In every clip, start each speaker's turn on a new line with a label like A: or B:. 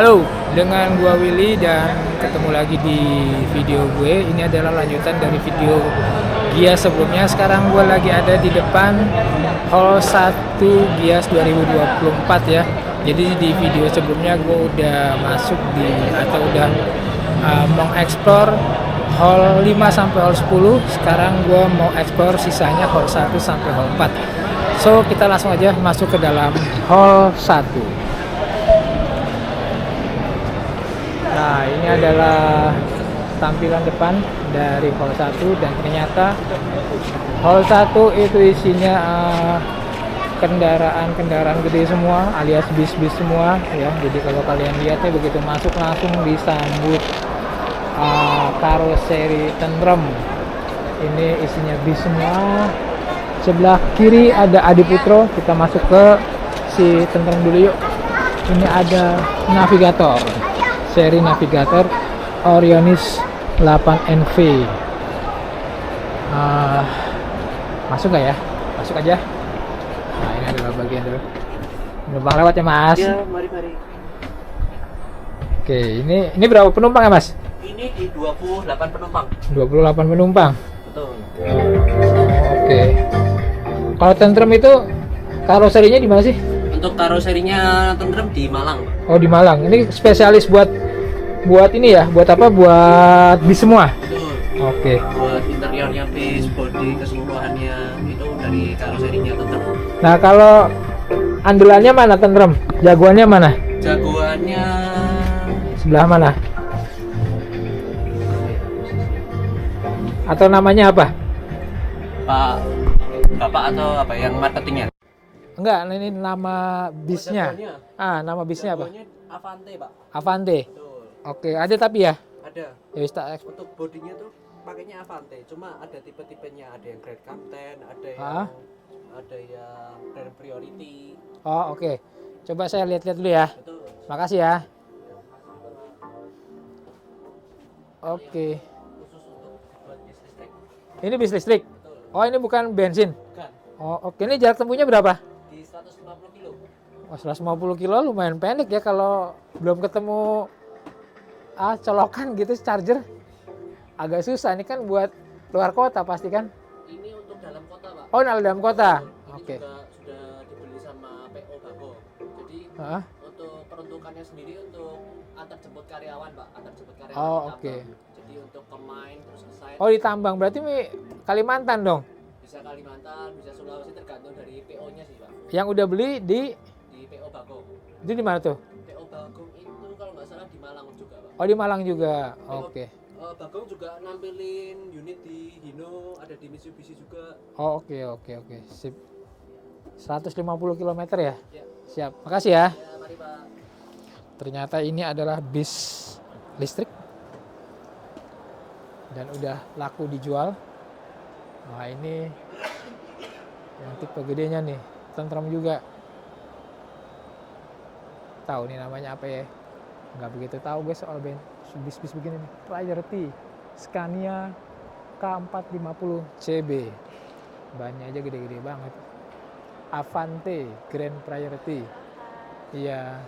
A: Halo, dengan gua Willy dan ketemu lagi di video gue. Ini adalah lanjutan dari video Gias sebelumnya. Sekarang gua lagi ada di depan Hall 1 Gias 2024 ya. Jadi di video sebelumnya gua udah masuk di atau udah mengeksplor Hall 5 sampai Hall 10. Sekarang gua mau eksplor sisanya Hall 1 sampai Hall 4. So, kita langsung aja masuk ke dalam Hall 1. Nah, ini adalah tampilan depan dari Hall 1 dan ternyata Hall 1 itu isinya kendaraan-kendaraan gede semua alias bis-bis semua ya. Jadi kalau kalian lihatnya begitu masuk langsung disambut karoseri tentrem. Ini isinya bis semua. Sebelah kiri ada Adiputro. Kita masuk ke si tentrem dulu yuk. Ini ada navigator. Seri navigator Orionis 8NV. Masuk nggak ya? Masuk aja. Nah, ini adalah bagian dulu. Penumpang lewat ya, Mas?
B: Ya, mari.
A: Oke, ini berapa penumpang ya, Mas?
B: Ini di 28 penumpang.
A: 28 penumpang.
B: Betul.
A: Oke. Kalau tentrem itu karoserinya di mana sih?
B: Untuk karoserinya tentrem di Malang, Pak.
A: Oh, di Malang. Ini spesialis buat ini ya, buat apa? Buat bis semua.
B: Betul.
A: Oke.
B: Buat interiornya bis, body keseluruhannya itu dari karoserinya tentrem.
A: Nah, kalau andalannya mana tentrem? Jagoannya mana?
B: Jagoannya
A: Sebelah mana? Atau namanya apa?
B: Pak Bapak atau apa yang marketingnya?
A: Enggak, ini nama bisnya.
B: Jagoannya?
A: Nama bisnya apa?
B: Jagoannya Avante, Pak.
A: Avante.
B: Betul.
A: Oke, ada tapi ya?
B: Ada.
A: Ya wis tak
B: Untuk bodinya tuh pakainya Avante, cuma ada tipe-tipenya, ada yang Grand Captain, ada yang Grand Priority.
A: Oh, oke. Coba saya lihat-lihat dulu ya.
B: Betul.
A: Makasih ya. Oke.
B: Khusus untuk buat bis listrik.
A: Ini bis listrik.
B: Betul.
A: Oh, ini bukan bensin.
B: Bukan.
A: Oh, oke. Ini jarak tempuhnya berapa?
B: Di 150 kilo.
A: Oh, 150 kilo lumayan pendek ya kalau belum ketemu colokan gitu charger. Agak susah ini kan buat luar kota pasti kan?
B: Ini untuk dalam kota, Pak.
A: Oh, dalam kota.
B: Ini
A: Oke.
B: juga sudah dibeli sama PO Bago. Jadi
A: Hah?
B: untuk peruntukannya sendiri untuk antar jemput karyawan, Pak. Antar jemput karyawan.
A: Oh,
B: di
A: oke.
B: Tambang. Jadi untuk ke mine terus ke site.
A: Oh, di Tambang. Berarti ini Kalimantan dong.
B: Bisa Kalimantan, bisa Sulawesi tergantung dari PO-nya sih, Pak.
A: Yang udah beli di
B: PO Bagong.
A: itu di mana tuh?
B: PO Bagong itu kalau nggak salah di Malang juga, Pak.
A: Oh, di Malang juga. Oke.
B: Bagong juga nampilin unit di Hino, ada di Mitsubishi juga.
A: Oh, oke. Sip. 150 km ya?
B: Ya.
A: Siap. Makasih ya.
B: Ya, mari, Pak.
A: Ternyata ini adalah bis listrik dan udah laku dijual. Nah, ini yang tipe gedenya nih, tentrem juga. Tahu nih namanya apa ya? Nggak begitu tahu gue soal bis-bis begini nih. Priority Scania K450 CB. Bannya aja gede-gede banget. Avante Grand Priority. Iya.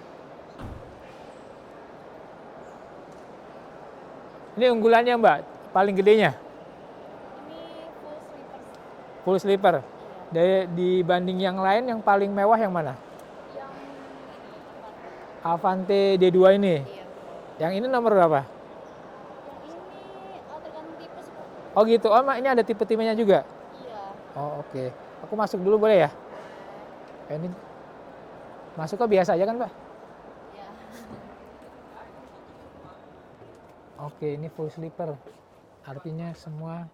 A: Ini unggulannya, Mbak, paling gedenya.
C: Ini
A: Full
C: full sleeper.
A: sleeper.
C: Iya.
A: Dibanding yang lain yang paling mewah yang mana?
C: Yang ini
A: Avante D2 ini.
C: iya.
A: Yang ini nomor berapa?
C: Yang ini tergantung tipe sih, Pak.
A: Oh gitu. Oh, ini ada tipe-tipenya juga.
C: Iya.
A: Oh, oke. Aku masuk dulu boleh ya? Ini masuk kok biasa aja kan, Pak?
C: Iya.
A: Oke, ini full sleeper. Artinya semua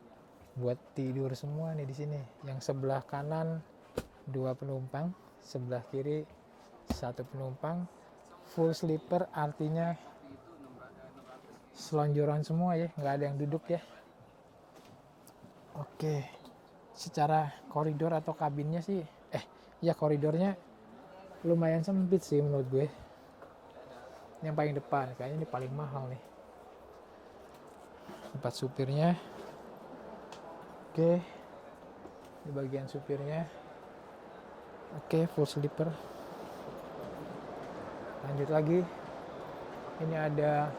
A: buat tidur semua nih di sini. Yang sebelah kanan 2 penumpang, sebelah kiri 1 penumpang. Full sleeper artinya selonjoran semua ya, nggak ada yang duduk ya. Oke. Secara koridor atau kabinnya sih, ya koridornya lumayan sempit sih menurut gue. Yang paling depan, kayaknya ini paling mahal nih. Tempat supirnya. Oke. Di bagian supirnya. Oke, full sleeper. Lanjut lagi. Ini ada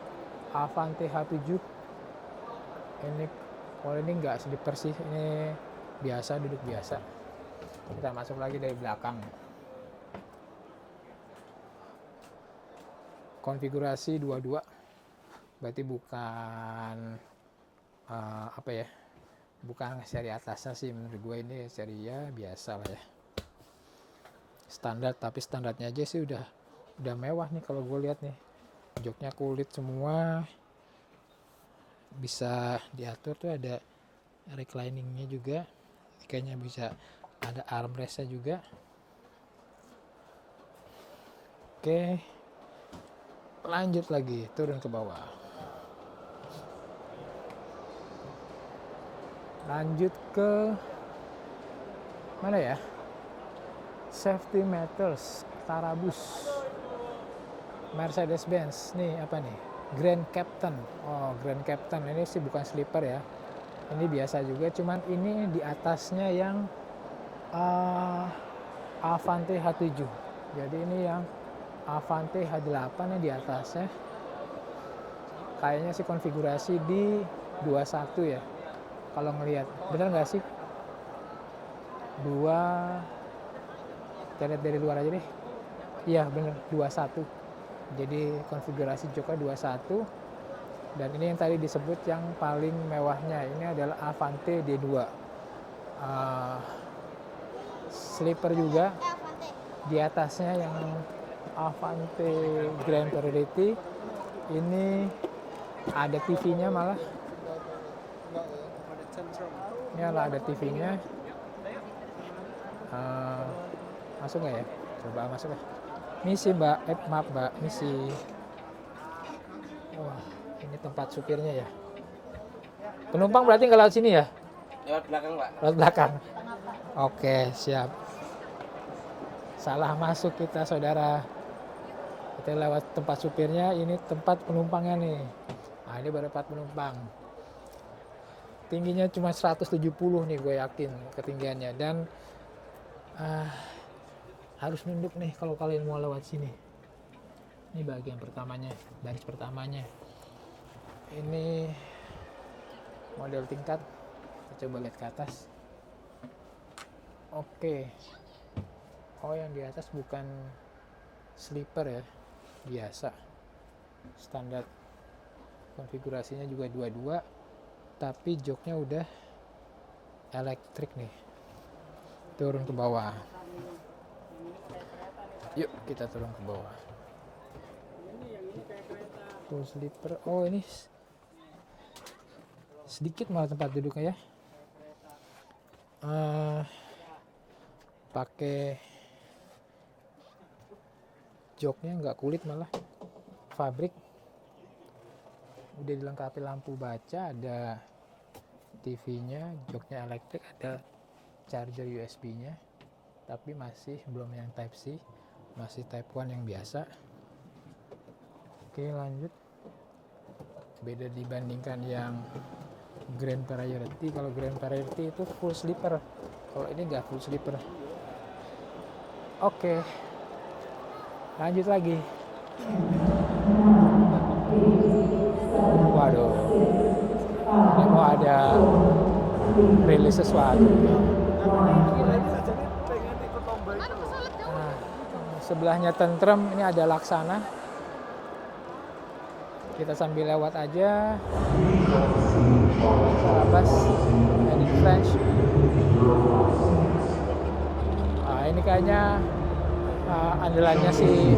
A: Avante H7. Ini kalau ini nggak sleeper sih, ini biasa, duduk biasa. Kita masuk lagi dari belakang. Konfigurasi 22, berarti bukan apa ya, bukan seri atasnya sih menurut gue, ini seri ya biasa lah ya, standar. Tapi standarnya aja sih udah mewah nih kalau gue lihat nih. Joknya kulit semua, bisa diatur tuh, ada recliningnya juga, kayaknya bisa ada armrestnya juga. Oke, lanjut lagi turun ke bawah. Lanjut ke mana ya, safety matters, Tarabus, Mercedes-Benz. Nih apa nih, Grand Captain. Oh, Grand Captain ini sih bukan sleeper ya, ini biasa juga, cuman ini di atasnya yang Avante H7. Jadi ini yang Avante H8 nya di atasnya. Kayaknya sih konfigurasi di 21 ya, kalau ngelihat. Bener nggak sih? Kita lihat dari luar aja deh. Iya bener, 21. Jadi konfigurasi joknya 21. Dan ini yang tadi disebut yang paling mewahnya, ini adalah Avante D2. Sleeper juga. Di atasnya yang Avante Grand Priority, ini ada TV-nya malah. Ini ada TV-nya. Masuk nggak ya? Coba masuk ya. Misi mbak, maaf mbak, misi. Wah, ini tempat supirnya ya. Penumpang berarti nggak lewat sini ya?
B: Lewat belakang pak.
A: Lewat belakang. Oke, siap. Salah masuk kita saudara. Kita lewat tempat supirnya, ini tempat penumpangnya nih. Nah, ini baru tempat penumpang. Tingginya cuma 170 nih gue yakin ketinggiannya. Dan harus nunduk nih kalau kalian mau lewat sini. Ini bagian pertamanya, baris pertamanya. Ini model tingkat. Kita coba lihat ke atas. Oke. Oh, yang di atas bukan sleeper ya, biasa. Standar. Konfigurasinya juga 22, tapi joknya udah elektrik nih. Turun ke bawah. Yuk kita turun ke bawah. Full sleeper. Oh, ini sedikit malah tempat duduknya ya. Pakai joknya nggak kulit, malah fabrik. Udah dilengkapi lampu baca, ada TV-nya, joknya elektrik, ada charger USB-nya, tapi masih belum yang Type C, masih Type 1 yang biasa. Oke, lanjut. Beda dibandingkan yang Grand Priority. Kalau Grand Priority itu full sleeper, kalau ini nggak full sleeper. Oke, lanjut lagi. Waduh, ini mau ada rilis sesuatu. Nah, sebelahnya tentrem, ini ada Laksana. Kita sambil lewat aja. Tarabas, edit French. Nah, ini kayaknya andalannya si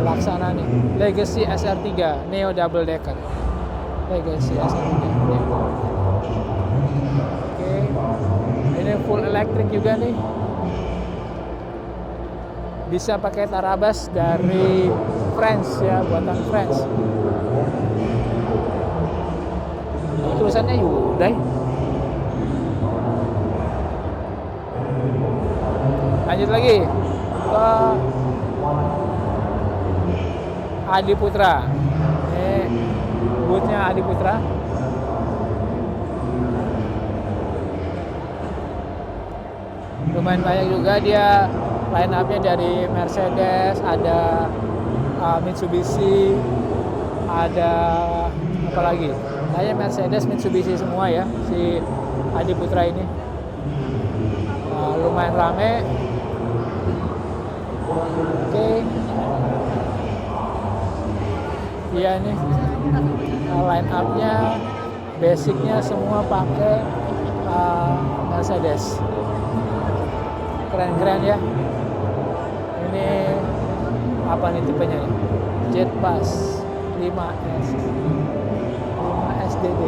A: Laksana nih, Legacy SR3 Neo Double Decker. Legacy SR3 Neo. Oke, ini full elektrik juga nih. Bisa pakai Tarabas dari France ya, buatan France. Ini tulisannya Hyundai. Lanjut lagi ke Adi Putra. Ini bootnya Adi Putra. Lumayan banyak juga dia, line up-nya dari Mercedes, ada Mitsubishi, ada apa lagi? Kayaknya Mercedes, Mitsubishi semua ya si Adi Putra ini. Lumayan rame. Oke. Iya nih line up-nya, basicnya semua pakai Mercedes. Keren-keren ya. Ini apa nih tipenya nih? Jet Bus 5S 5SDD.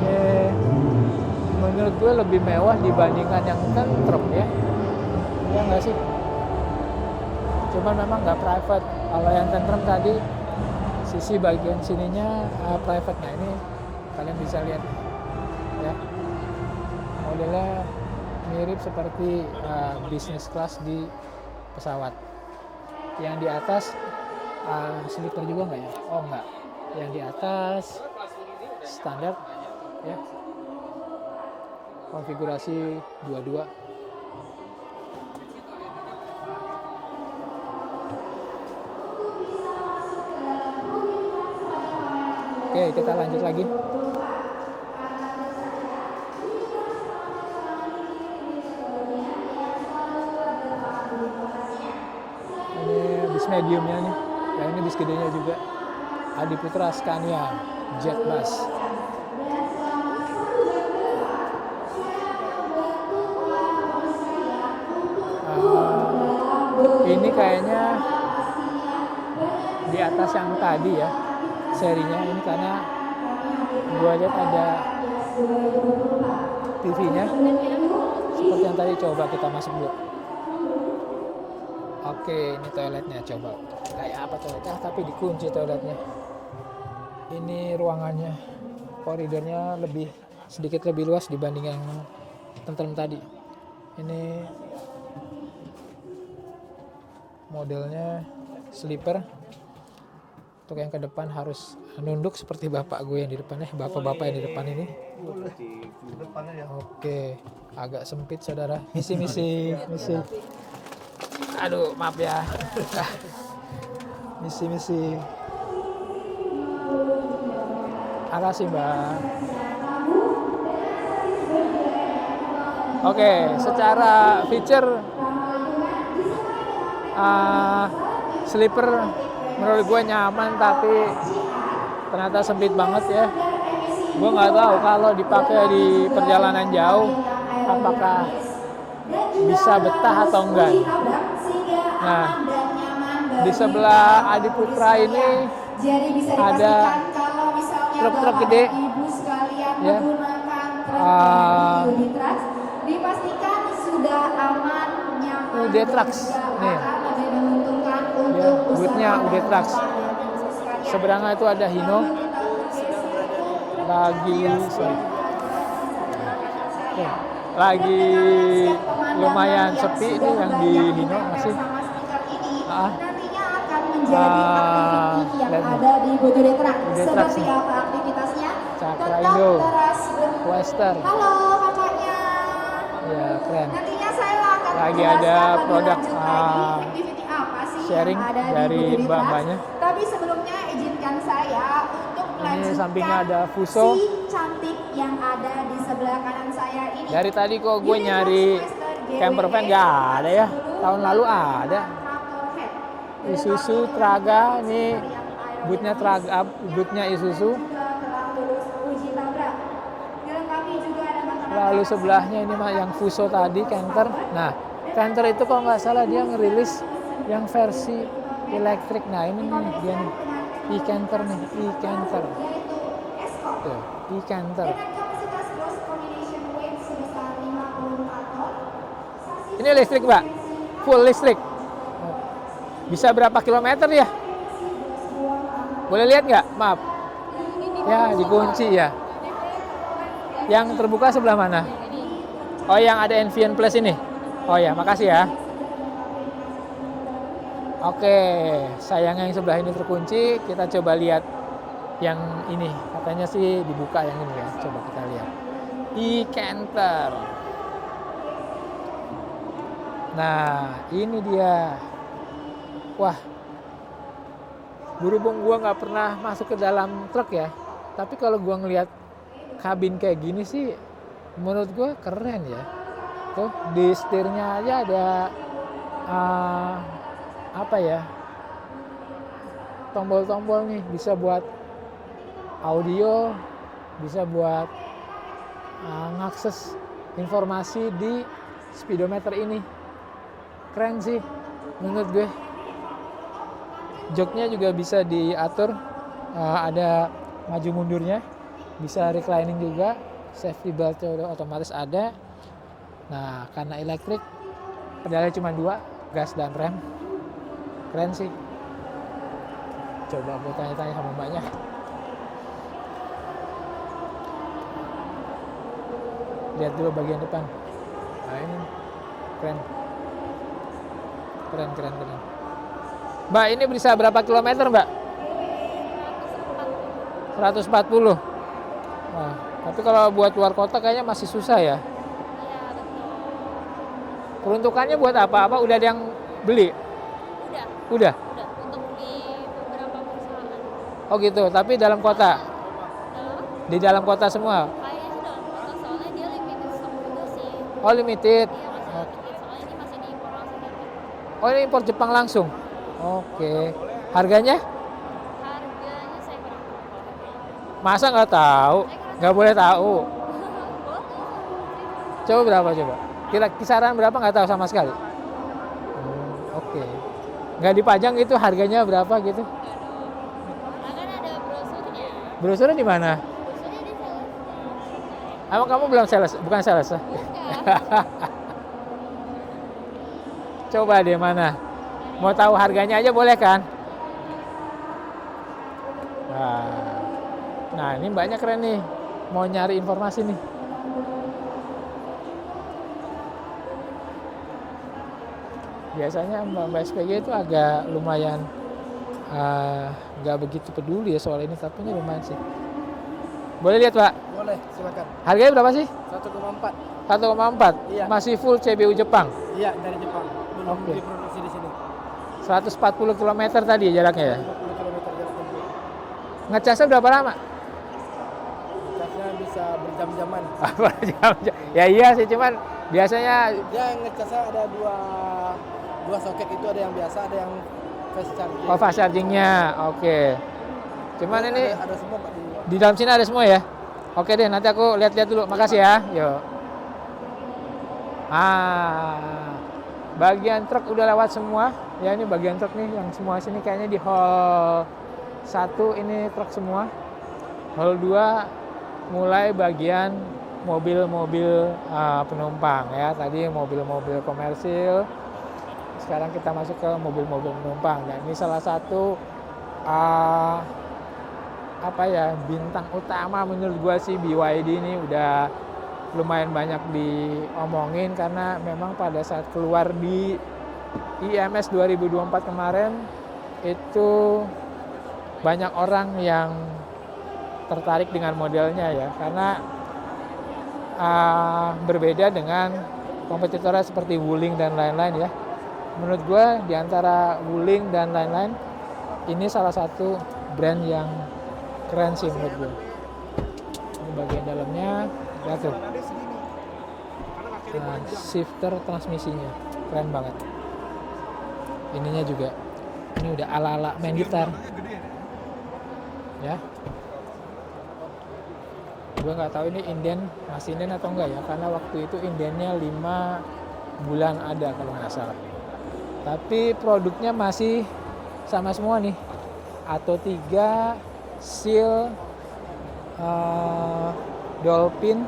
A: Ini menurut gue lebih mewah dibandingkan yang Tantrum ya. Ya nggak sih? Cuman memang nggak private. Kalau yang Tantrum tadi sisi bagian sininya private. Nah ini kalian bisa lihat ya, modelnya mirip seperti business class di pesawat. Yang di atas sleeper juga nggak ya? Oh nggak. Yang di atas standar ya, konfigurasi 22. Oke, kita lanjut lagi. Ini bis mediumnya nih. Ya ini bis gedenya juga. Adi Putra Scania Jet Bus. Ini kayaknya di atas yang tadi ya serinya ini, karena gua lihat ada TV-nya seperti yang tadi. Coba kita masuk dulu. Oke, ini toiletnya, coba kayak apa toiletnya, tapi dikunci toiletnya. Ini ruangannya, koridornya sedikit lebih luas dibanding yang Tantrum tadi. Ini modelnya sleeper. Untuk yang ke depan harus nunduk seperti bapak gue yang di depan ya, bapak-bapak yang di depan ini. Oke, agak sempit saudara. Misi. Aduh, maaf ya. Misi. Makasih mbak. Oke, secara feature sleeper menurut gue nyaman, tapi ternyata sempit banget ya. Gue nggak tahu kalau dipakai di perjalanan jauh apakah bisa betah atau enggak. Nah, di sebelah Adi Putra ini ada truk-truk gede ya.
C: Dipastikan sudah aman, nyaman.
A: UD Trucks nih. Ya, bootnya UD Trucks. Seberangnya itu ada Hino. Lagi lumayan sepi ini yang di Hino masih.
C: Nantinya akan menjadi aktivitas yang ada di UD Trucks. Seperti apa aktivitasnya?
A: Cakra Indo, Western.
C: Halo kakaknya.
A: Ya keren.
C: Nantinya saya akan
A: lagi ada produk
C: activity apa sih
A: sharing
C: yang ada
A: dari
C: di
A: mbak-mbaknya.
C: Tapi sebelumnya izinkan saya untuk
A: Ini sampingnya
C: melanjutkan
A: ada Fuso.
C: si cantik yang ada di sebelah kanan saya ini.
A: Dari tadi kok gue nyari camper van nggak ada ya. Tahun lalu ada. Isuzu Traga, ini bootnya Traga, bootnya Isuzu. Lalu sebelahnya ini mah yang Fuso tadi, Canter. Nah, Canter itu kalau nggak salah dia ngerilis yang versi elektrik. Nah ini nih dia nih, e-Canter nih, e-Canter. Tuh, e-Canter. Ini listrik mbak, full listrik. Bisa berapa kilometer ya? Boleh lihat nggak? Maaf. Ya dikunci ya. Yang terbuka sebelah mana? Oh yang ada Envian Plus ini. Oh ya, makasih ya. Oke, sayangnya yang sebelah ini terkunci. Kita coba lihat yang ini. Katanya sih dibuka yang ini ya. Coba kita lihat. e-Canter. Nah, ini dia. Wah, berhubung gua nggak pernah masuk ke dalam truk ya, tapi kalau gua ngelihat kabin kayak gini sih, menurut gua keren ya. Tuh di setirnya aja ada apa ya, tombol-tombol nih, bisa buat audio, bisa buat ngakses informasi di speedometer ini. Keren sih menurut gue. Joknya juga bisa diatur, ada maju mundurnya, bisa reclining juga, safety belt udah otomatis ada. Nah, karena elektrik, pedalnya cuma 2, gas dan rem. Keren sih. Coba gue tanya-tanya sama mbaknya. Lihat dulu bagian depan. Nah, ini keren. Keren. Mbak, ini bisa berapa kilometer, Mbak? 140. Wah, tapi kalau buat luar kota kayaknya masih susah ya. Peruntukannya buat apa? Udah ada yang beli? Udah.
D: Untuk di beberapa perusahaan.
A: Oh gitu, tapi dalam kota? Di dalam kota semua?
D: Kayaknya sih dalam kota, soalnya dia limited stock juga sih.
A: Oh limited?
D: Iya, masih limited, soalnya ini masih diimpor langsung dari Jepang.
A: Oh ini impor Jepang langsung? Oke. Harganya?
D: Harganya saya kurang tahu kalau harganya.
A: Masa nggak tahu? Nggak boleh tahu. Coba berapa coba? Kisaran berapa nggak tahu sama sekali? Oke. Nggak dipajang itu harganya berapa gitu?
D: Karena kan ada brosurnya.
A: Brosurnya di mana?
D: Brosurnya di sales.
A: Emang kamu belum sales? Bukan sales?
D: Bukan.
A: Coba deh mana? Mau tahu harganya aja boleh kan? Nah ini mbaknya keren nih. Mau nyari informasi nih. Biasanya mbak SPG itu agak lumayan nggak begitu peduli ya soal ini, tapi ini lumayan sih. Boleh lihat Pak?
B: Boleh, silakan.
A: Harganya berapa sih?
B: 1,4.
A: 1,4.
B: Iya.
A: Masih full CBU Jepang.
B: Iya, dari Jepang. Belum
A: Oke.
B: diproduksi di sini.
A: 140 km tadi ya jaraknya ya.
B: 50 km jarak tempuh.
A: Ngecasnya berapa lama?
B: Casnya bisa berjam-jaman.
A: Ya iya sih, cuman biasanya
B: Dia ngecasnya ada dua soket, itu ada yang biasa, ada yang fast charging.
A: fast chargingnya. Oke. Cuman ini
B: ada semua Pak di
A: di dalam sini ada semua ya. Oke deh, nanti aku lihat-lihat dulu. Makasih ya. Yuk. Bagian truk udah lewat semua. Ya ini bagian truk nih, yang semua sini kayaknya di hall 1 ini truk semua. Hall 2 mulai bagian mobil-mobil penumpang ya. Tadi mobil-mobil komersil. Sekarang kita masuk ke mobil-mobil penumpang. Dan ini salah satu bintang utama menurut gua sih, BYD ini udah lumayan banyak diomongin karena memang pada saat keluar di IMS 2024 kemarin itu banyak orang yang tertarik dengan modelnya ya, karena berbeda dengan kompetitornya seperti Wuling dan lain-lain ya. Menurut gue di antara Wuling dan lain-lain ini salah satu brand yang keren sih menurut gue. Ini bagian dalamnya, lihat tuh. Shifter transmisinya keren banget. Ininya juga, ini udah ala-ala main gitar ya. Gue nggak tahu ini inden, masih inden atau enggak ya, karena waktu itu indennya 5 bulan ada kalau nggak salah. Tapi produknya masih sama semua nih. Atau 3, Seal, Dolphin.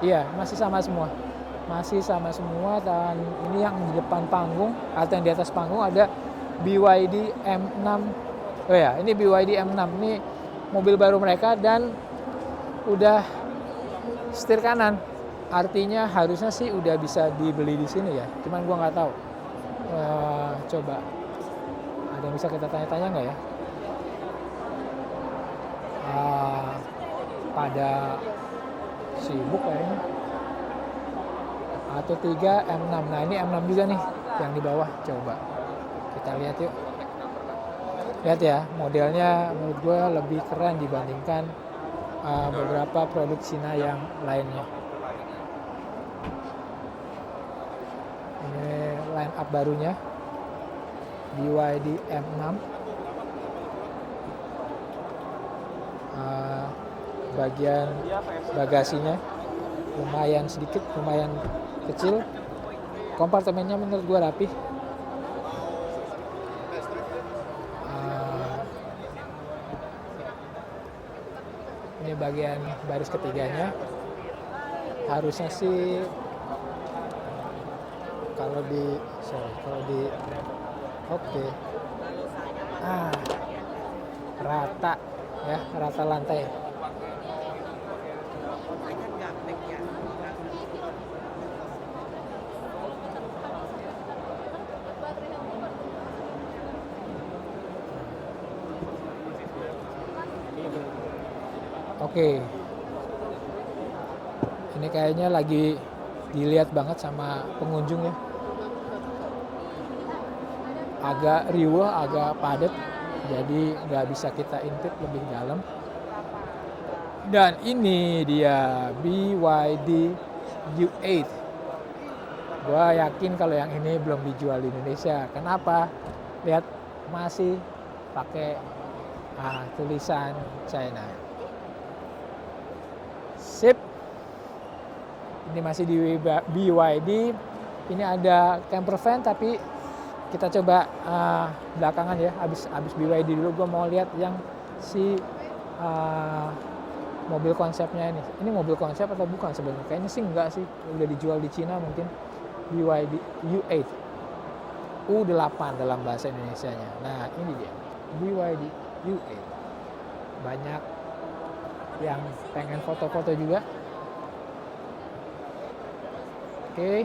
A: Iya, masih sama semua. Dan ini yang di depan panggung atau yang di atas panggung ada BYD M6. Oh ya, ini BYD M6. Ini mobil baru mereka dan udah setir kanan. Artinya harusnya sih udah bisa dibeli di sini ya. Cuman gua nggak tahu. Coba ada yang bisa kita tanya-tanya nggak ya? Pada sibuk kayaknya. atau 3 M6. Nah ini M6 juga nih yang di bawah, coba kita lihat yuk. Lihat ya, modelnya menurut gue lebih keren dibandingkan beberapa produk Cina yang lainnya. Ini line up barunya BYD M6. Bagian bagasinya lumayan sedikit, lumayan kecil. Kompartemennya menurut gue rapi. Ini bagian baris ketiganya. Harusnya sih kalau di oke. Rata ya, rata lantai. Oke. Ini kayaknya lagi dilihat banget sama pengunjung ya. Agak riuh, agak padat. Jadi nggak bisa kita intip lebih dalam. Dan ini dia BYD U8. Gua yakin kalau yang ini belum dijual di Indonesia. Kenapa? Lihat masih pakai tulisan China. Sip. Ini masih di BYD. Ini ada camper van tapi kita coba belakangan ya. Habis BYD dulu gue mau lihat yang si mobil konsepnya ini. Ini mobil konsep atau bukan sebenarnya? Kayaknya sih enggak sih. Udah dijual di Cina mungkin. BYD U8. U8 dalam bahasa Indonesianya. Nah, ini dia. BYD U8. Banyak yang pengen foto-foto juga. Oke.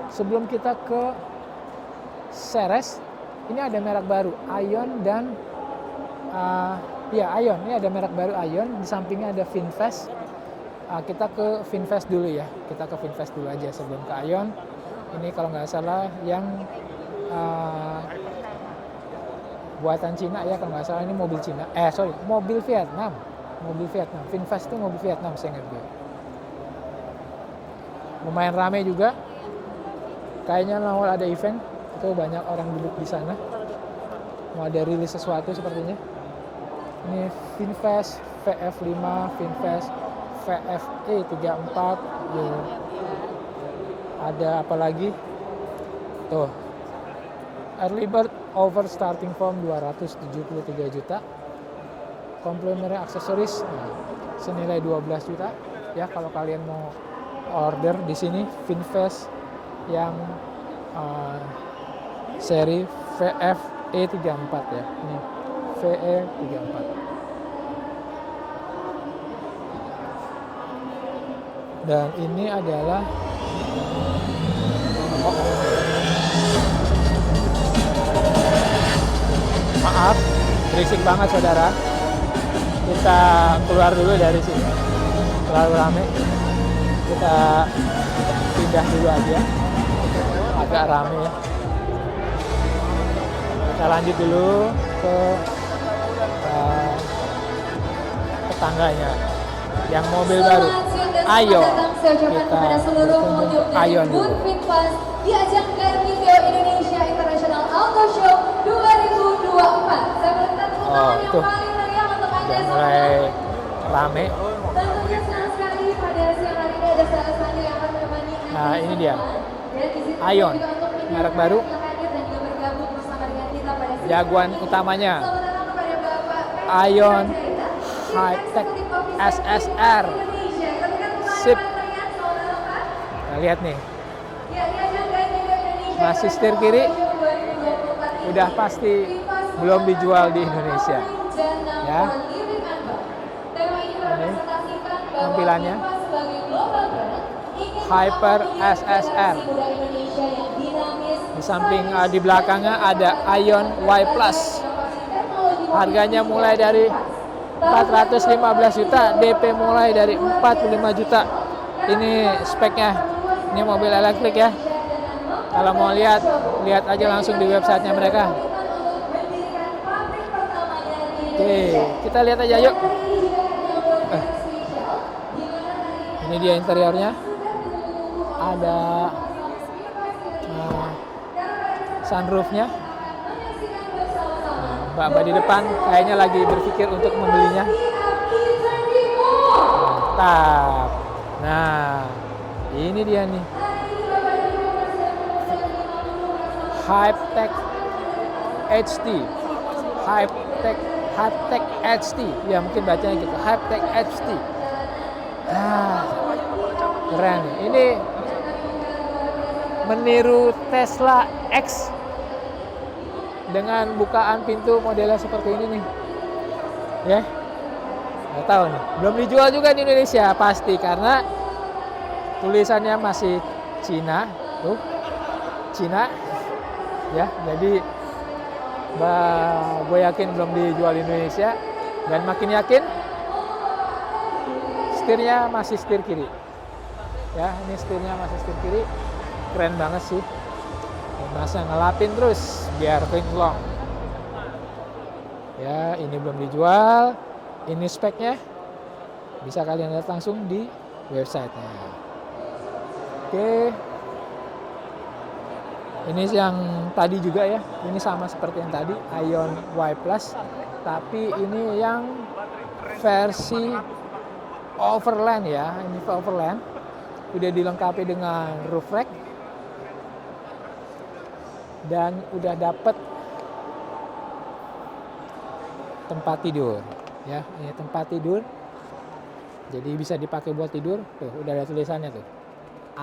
A: Sebelum kita ke Ceres, ini ada merek baru Aion dan Aion. Ini ada merek baru Aion. Di sampingnya ada Finfast. Kita ke Finfast dulu ya. Kita ke Finfast dulu aja sebelum ke Aion. Ini kalau nggak salah yang buatan Cina ya, kalau nggak salah ini mobil Cina. Mobil Vietnam. Mobil Vietnam. Finfast itu mobil Vietnam, saya ingat gue. Lumayan rame juga. Kayaknya awal ada event, itu banyak orang duduk di sana. Mau ada rilis sesuatu sepertinya. Ini Finfast VF5, Finfast VFE34. Ada apa lagi? Tuh. Early bird over starting from 273 juta. Komplementary aksesoris senilai 12 juta. Ya kalau kalian mau order di sini Finfast yang seri VFE34 ya. Ini VE34. Dan ini adalah maaf, berisik banget saudara. Kita keluar dulu dari sini. Terlalu rame. Kita pindah dulu aja. Agak rame ya. Kita lanjut dulu ke tetangganya. Yang mobil baru. Ayo kita berkunjung Aion dulu.
C: Di ajang Garnigo Indonesia International Auto Show 2024. Saya berikan tepuk tangan yang paling meriah untuk Anda
A: udah
C: semua.
A: mulai rame.
C: Tentunya senang sekali pada siang hari ini ada salah satu yang akan menemani Anda.
A: Nah ini dia. Aion, merek baru. Jagoan utamanya Aion High-Tech SSR. Sip. Kita lihat nih. Masih setir kiri. Udah pasti belum dijual di Indonesia. Ya. Ini tampilannya. Hyper SSR. Di samping di belakangnya ada Aion Y Plus. Harganya mulai dari 415 juta, DP mulai dari 45 juta. ini speknya. Ini mobil elektrik ya. Kalau mau lihat aja langsung di websitenya mereka. Oke, kita lihat aja yuk. Ini dia interiornya. Ada sunroofnya. Mbak-mbak di depan kayaknya lagi berpikir untuk membelinya. Mantap. Nah, ini dia nih. Hypertech HD. Hypertech HD. Ya mungkin bacanya gitu. Hypertech HD. Nah, keren. Ini meniru Tesla X dengan bukaan pintu modelnya seperti ini nih. Ya. Nggak tahu nih. Belum dijual juga di Indonesia pasti karena tulisannya masih Cina. Tuh. Cina. Ya, jadi gue yakin belum dijual di Indonesia dan makin yakin setirnya masih setir kiri. Ya, ini setirnya masih setir kiri. Keren banget sih. Masa ngelapin terus biar kinclong. Ya, ini belum dijual. Ini speknya. Bisa kalian lihat langsung di websitenya. Oke. Ini yang tadi juga ya. Ini sama seperti yang tadi, Ion Y Plus. Tapi ini yang versi Overland ya. Ini Overland. Udah dilengkapi dengan roof rack. Dan udah dapet tempat tidur ya, ini tempat tidur jadi bisa dipakai buat tidur. Tuh udah ada tulisannya tuh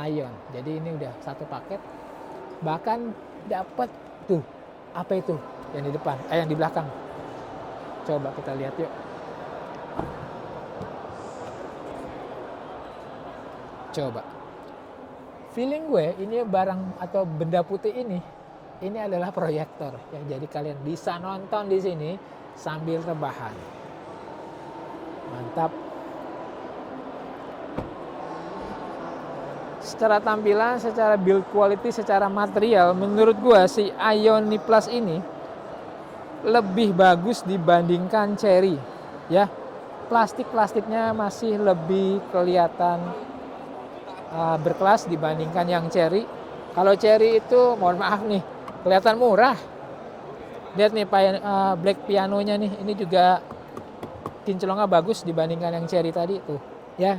A: Ion, jadi ini udah satu paket. Bahkan dapet tuh apa itu yang di depan, yang di belakang. Coba kita lihat yuk. Coba feeling gue ini barang atau benda putih ini adalah proyektor ya, jadi kalian bisa nonton di sini sambil rebahan. Mantap. Secara tampilan, secara build quality, secara material, menurut gua si Ioni Plus ini lebih bagus dibandingkan Chery ya. Plastiknya masih lebih kelihatan berkelas dibandingkan yang Chery. Kalau Chery itu mohon maaf nih, kelihatan murah. Lihat nih black pianonya nih, ini juga kinclongnya bagus dibandingkan yang Chery tadi tuh. Ya,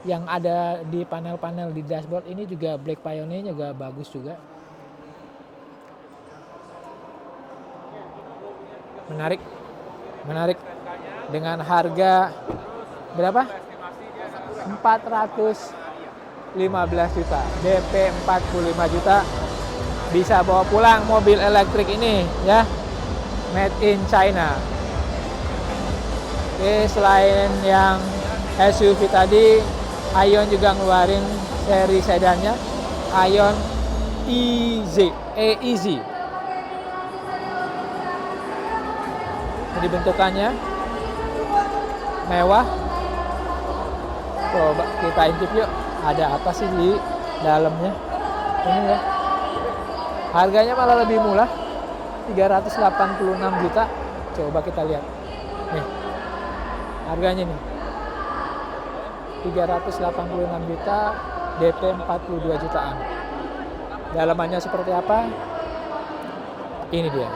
A: yang ada di panel-panel di dashboard ini juga black pianonya juga bagus juga. Menarik. Dengan harga berapa? 415 juta. DP 45 juta. Bisa bawa pulang mobil elektrik ini ya, made in China. Oke, selain yang SUV tadi, Ion juga ngeluarin seri sedannya, Ion EZ. Jadi bentukannya mewah. Coba kita intip yuk, ada apa sih di dalamnya. Ini ya. Harganya malah lebih murah, 386 juta. Coba kita lihat. Nih. Harganya nih. 386 juta, DP 42 jutaan. Dalamannya seperti apa? Ini dia.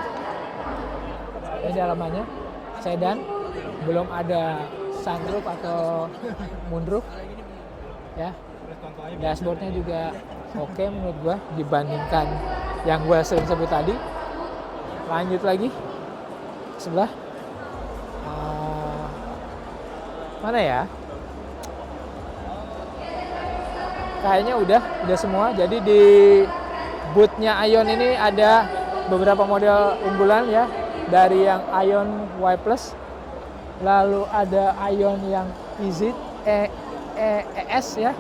A: Ini dalamannya. Sedan, belum ada sunroof atau moonroof. Ya. Dashboardnya juga oke menurut gua dibandingkan yang gua sering sebut tadi. Lanjut lagi ke sebelah. Mana ya? Kayaknya udah semua. Jadi di bootnya Ion ini ada beberapa model unggulan ya, dari yang Ion Y Plus, lalu ada Ion yang ES ya,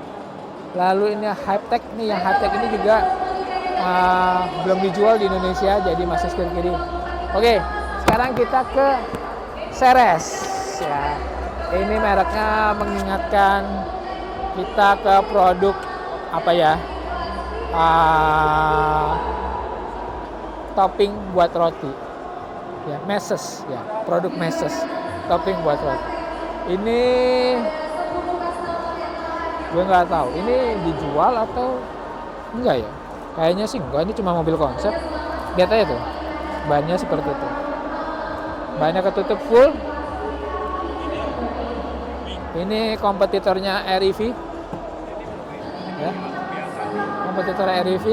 A: lalu ini Hypertech nih, yang Hypertech ini juga belum dijual di Indonesia, jadi masih setir kiri. Oke, sekarang kita ke Ceres ya. Ini mereknya mengingatkan kita ke produk apa ya? Topping buat roti. Ya, meses ya, produk meses. Topping buat roti. Ini gue nggak tahu. Ini dijual atau enggak ya? Kayaknya sih enggak. Ini cuma mobil konsep. Lihat aja tuh. Bannya seperti itu. Bannya ketutup full. Ini kompetitornya REV. Ya. Kompetitor REV.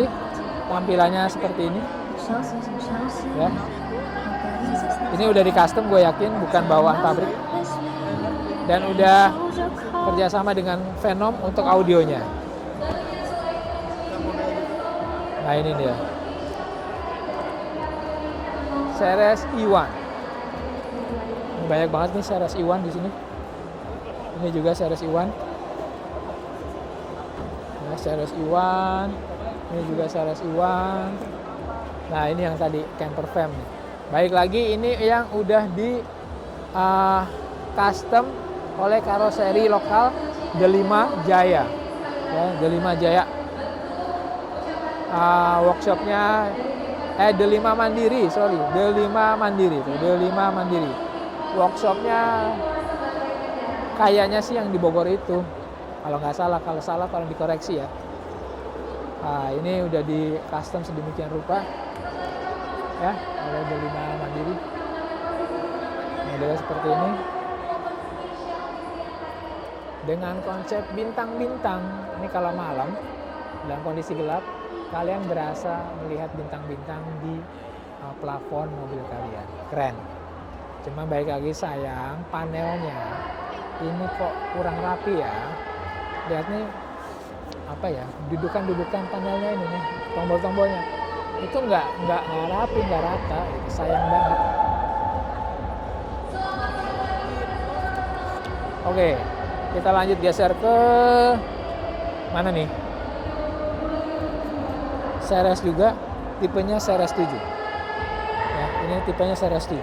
A: Tampilannya seperti ini. Ya. Ini udah di custom, gue yakin, bukan bawaan pabrik. Dan udah kerjasama dengan Venom untuk audionya. Nah ini dia. Series E1. Banyak banget nih series E1 di sini. Ini juga series E1. Nah, series E1. Ini juga series E1. Nah, ini yang tadi camper van. Baik lagi, ini yang udah di custom oleh karoseri lokal Delima Jaya. Ya, Delima Jaya. Workshopnya Delima Mandiri, sorry, Delima Mandiri, Delima Mandiri. Workshopnya kayaknya sih yang di Bogor itu, kalau nggak salah, kalau salah tolong dikoreksi ya. Nah, ini udah di custom sedemikian rupa, ya, oleh Delima Mandiri. Modelnya seperti ini, dengan konsep bintang-bintang. Ini kalau malam dalam kondisi gelap, kalian berasa melihat bintang-bintang di plafon mobil kalian. Keren. Cuma baik lagi sayang, panelnya ini kok kurang rapi ya. Lihat nih, apa ya, dudukan panelnya ini nih, tombol-tombolnya itu nggak rapi, nggak rata. Sayang banget. Oke, kita lanjut geser ke mana nih? Series juga, tipenya Series 7. Ya, ini tipenya Series 7.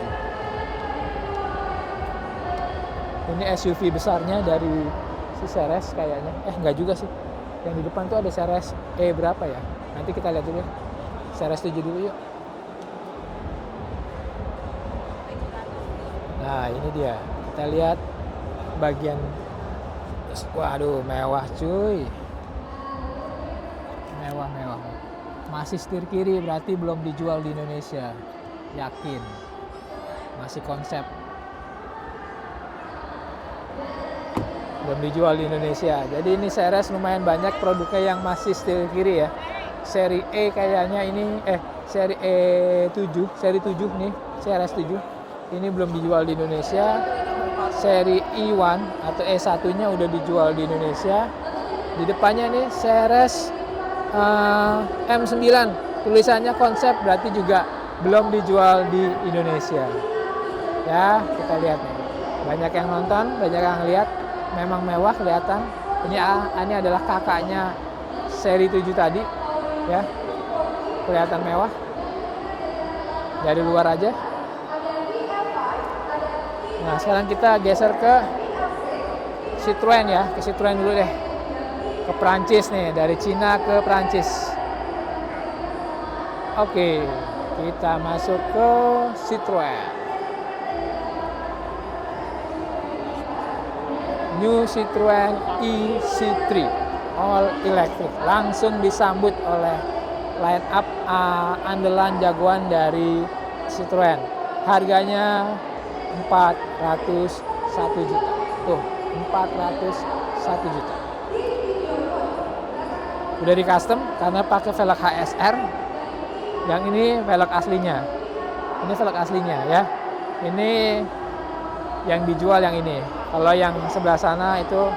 A: Ini SUV besarnya dari si Series kayaknya. Enggak juga sih. Yang di depan tuh ada Series E berapa ya? Nanti kita lihat dulu. Series 7 dulu yuk. Nah, ini dia. Kita lihat bagian. Waduh, mewah cuy. Mewah. Masih setir kiri, berarti belum dijual di Indonesia. Yakin. Masih konsep. Belum dijual di Indonesia. Jadi ini series lumayan banyak produknya yang masih setir kiri ya. Seri E kayaknya ini, seri E7, seri 7 nih, series 7. Ini belum dijual di Indonesia. Seri E1 atau E1-nya udah dijual di Indonesia. Di depannya nih series M9, tulisannya konsep, berarti juga belum dijual di Indonesia. Ya, kita lihat nih. Banyak yang nonton, banyak yang lihat. Memang mewah kelihatan. Ini adalah kakaknya seri 7 tadi, ya. Kelihatan mewah. Dari luar aja. Nah, sekarang kita geser ke Citroen ya, ke Citroen dulu deh. Ke Prancis nih, dari Cina ke Prancis. Oke, kita masuk ke Citroen. New Citroen E-C3 All Electric langsung disambut oleh line up andalan jagoan dari Citroen. Harganya 401 juta. Tuh, 401 juta. Udah di custom karena pakai velg HSR. Yang ini velg aslinya. Ini velg aslinya ya. Ini yang dijual yang ini. Kalau yang sebelah sana itu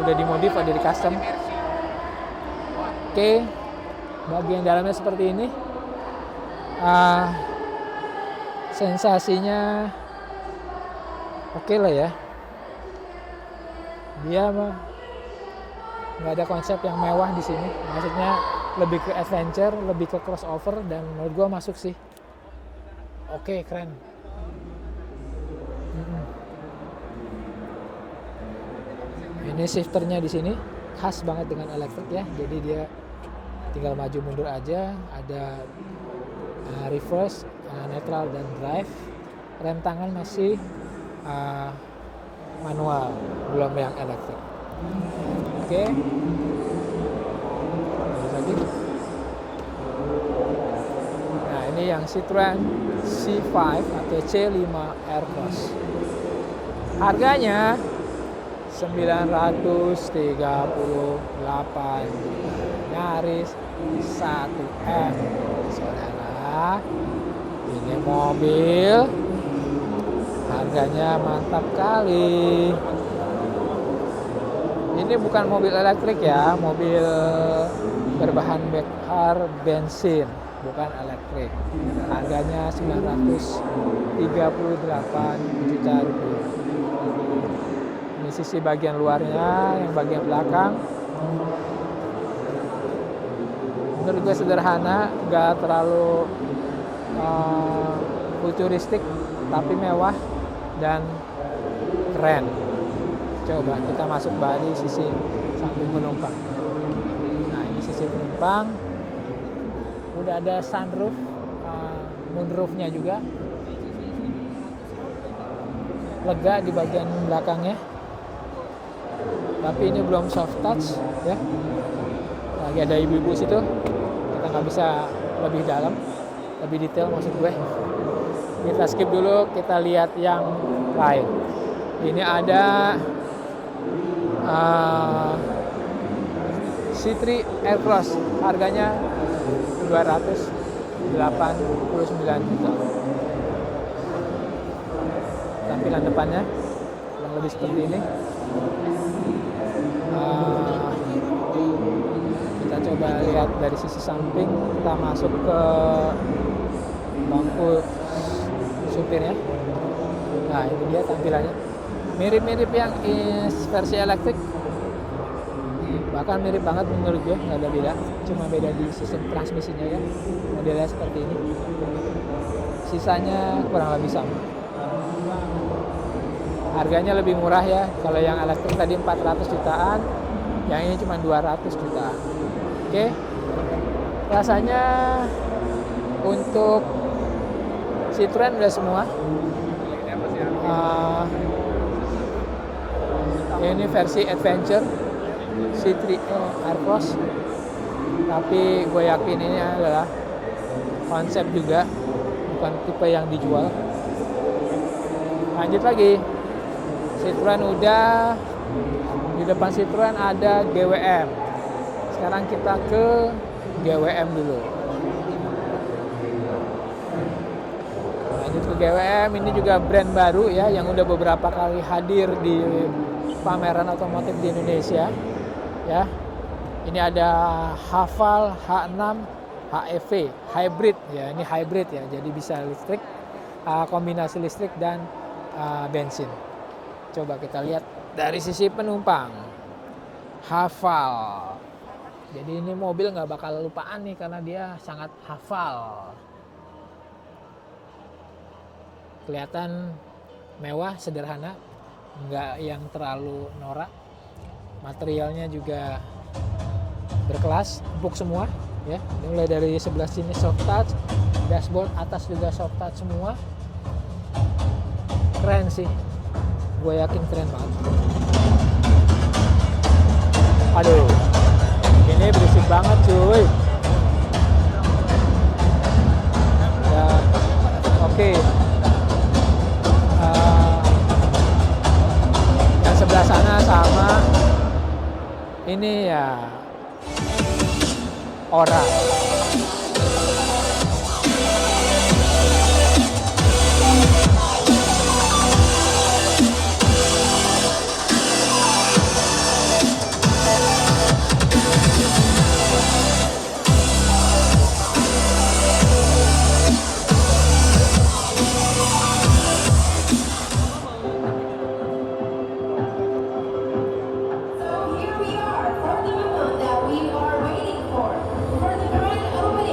A: udah dimodif, udah di custom. Oke, bagian dalamnya seperti ini. Sensasinya oke lah ya. Dia mah nggak ada konsep yang mewah di sini. Maksudnya lebih ke adventure, lebih ke crossover, dan menurut gua masuk sih. Oke, keren. Ini shifternya di sini khas banget dengan elektrik ya. Jadi dia tinggal maju mundur aja. Ada reverse, neutral dan drive. Rem tangan masih manual, belum yang elektrik. Oke. Lagi. Nah, ini yang Citroen C5 atau C5 Aircross. Harganya 938 nyaris 1M. Saudara, ini mobil harganya mantap kali. Ini bukan mobil elektrik ya, mobil berbahan bakar bensin, bukan elektrik. Harganya 938 juta rupiah. Ini sisi bagian luarnya, yang bagian belakang. Menurut gue sederhana, gak terlalu futuristik, tapi mewah dan keren. Coba kita masuk balik sisi samping penumpang. Nah, ini sisi penumpang. Udah ada sunroof, moonroofnya juga. Lega di bagian belakangnya. Tapi ini belum soft touch ya. Lagi ada ibu-ibu situ. Kita nggak bisa lebih dalam, lebih detail maksud gue. Kita skip dulu, kita lihat yang lain. Ini ada C3 Aircross, harganya 289 juta. Tampilan depannya kurang lebih seperti ini. Kita coba lihat dari sisi samping. Kita masuk ke bangku supirnya. Nah, ini dia tampilannya. Mirip-mirip yang versi elektrik, bahkan mirip banget menurut gue, nggak ada beda, cuma beda di sistem transmisinya ya. Modelnya seperti ini, sisanya kurang lebih sama. Harganya lebih murah ya, kalau yang elektrik tadi 400 jutaan, yang ini cuma 200 jutaan. Oke, rasanya untuk Citroen udah semua. Ini versi Adventure C3 Aircross, tapi gue yakin ini adalah konsep juga, bukan tipe yang dijual. Lanjut lagi, Citroen udah, di depan Citroen ada GWM. Sekarang kita ke GWM dulu. Lanjut ke GWM, ini juga brand baru ya, yang udah beberapa kali hadir di pameran otomotif di Indonesia ya. Ini ada Haval H6 HEV hybrid ya, ini hybrid ya, jadi bisa listrik, kombinasi listrik dan bensin. Coba kita lihat dari sisi penumpang. Haval, jadi ini mobil nggak bakal lupaan nih karena dia sangat hafal. Kelihatan mewah, sederhana, nggak yang terlalu norak. Materialnya juga berkelas, empuk semua ya. Mulai dari sebelah sini soft touch, dashboard atas juga soft touch semua. Keren sih, gue yakin keren banget. Aduh, ini berisik banget cuy ya. Oke. Sebelah sana sama ini ya, orang.
C: For the grand opening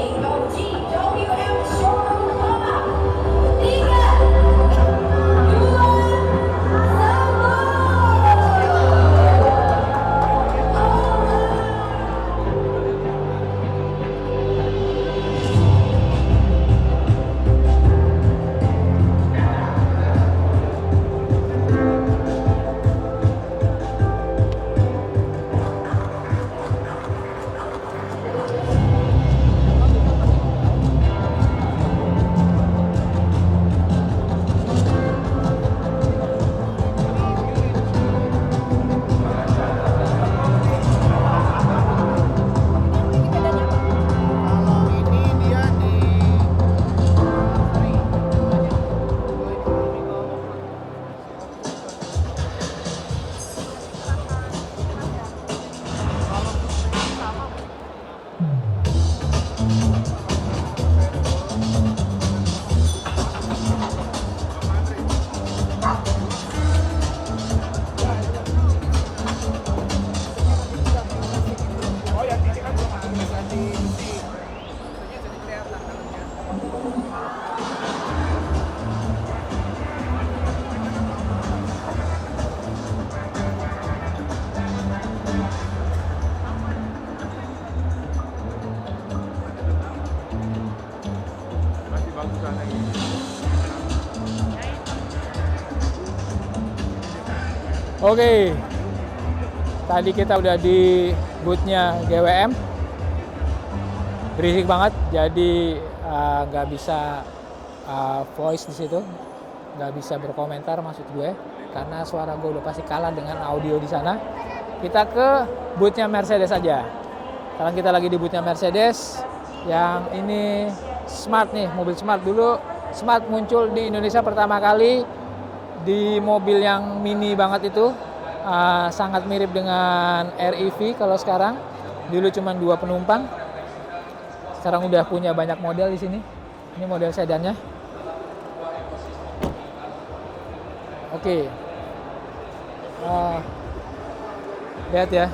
A: Oke, tadi kita udah di boothnya GWM, berisik banget, jadi nggak bisa voice di situ, nggak bisa berkomentar maksud gue, karena suara gue udah pasti kalah dengan audio di sana. Kita ke boothnya Mercedes aja. Sekarang kita lagi di boothnya Mercedes, yang ini Smart nih, mobil Smart. Dulu Smart muncul di Indonesia pertama kali di mobil yang mini banget itu, sangat mirip dengan REV kalau sekarang. Dulu cuma 2 penumpang, sekarang udah punya banyak model di sini. Ini model sedannya. Oke, lihat ya,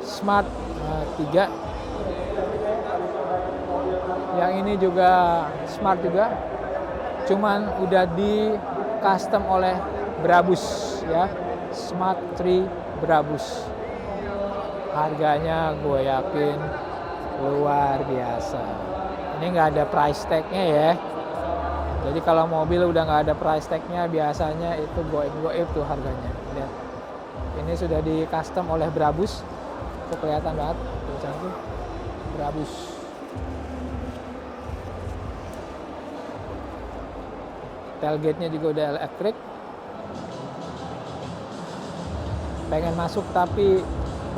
A: Smart 3. Yang ini juga Smart juga, cuman udah di custom oleh Brabus ya, Smart 3 Brabus. Harganya gue yakin luar biasa. Ini nggak ada price tag-nya ya. Jadi kalau mobil udah nggak ada price tag-nya, biasanya itu goib tuh harganya. Lihat, ini sudah di custom oleh Brabus. Itu kelihatan banget tulisannya Brabus. Tailgate-nya juga udah elektrik. Pengen masuk tapi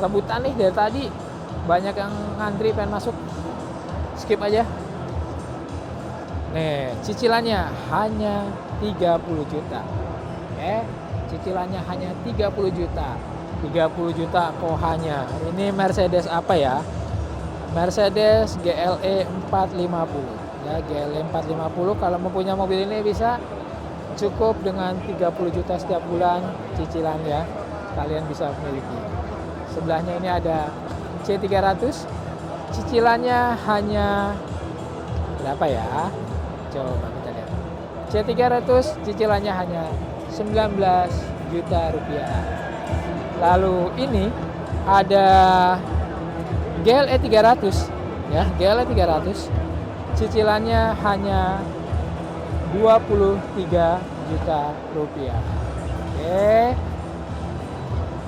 A: rebutan nih dari tadi. Banyak yang ngantri pengen masuk. Skip aja. Nih, cicilannya hanya 30 juta. Cicilannya hanya 30 juta. 30 juta kok hanya. Ini Mercedes apa ya? Mercedes GLE 450. Ya, GLE 450. Kalau mau punya mobil ini bisa cukup dengan 30 juta setiap bulan cicilannya, kalian bisa miliki. Sebelahnya ini ada C300, cicilannya hanya berapa ya? Coba kita lihat. C300 cicilannya hanya 19 juta rupiah. Lalu ini ada GLE 300 ya, GLE 300 cicilannya hanya 23 juta rupiah. Oke.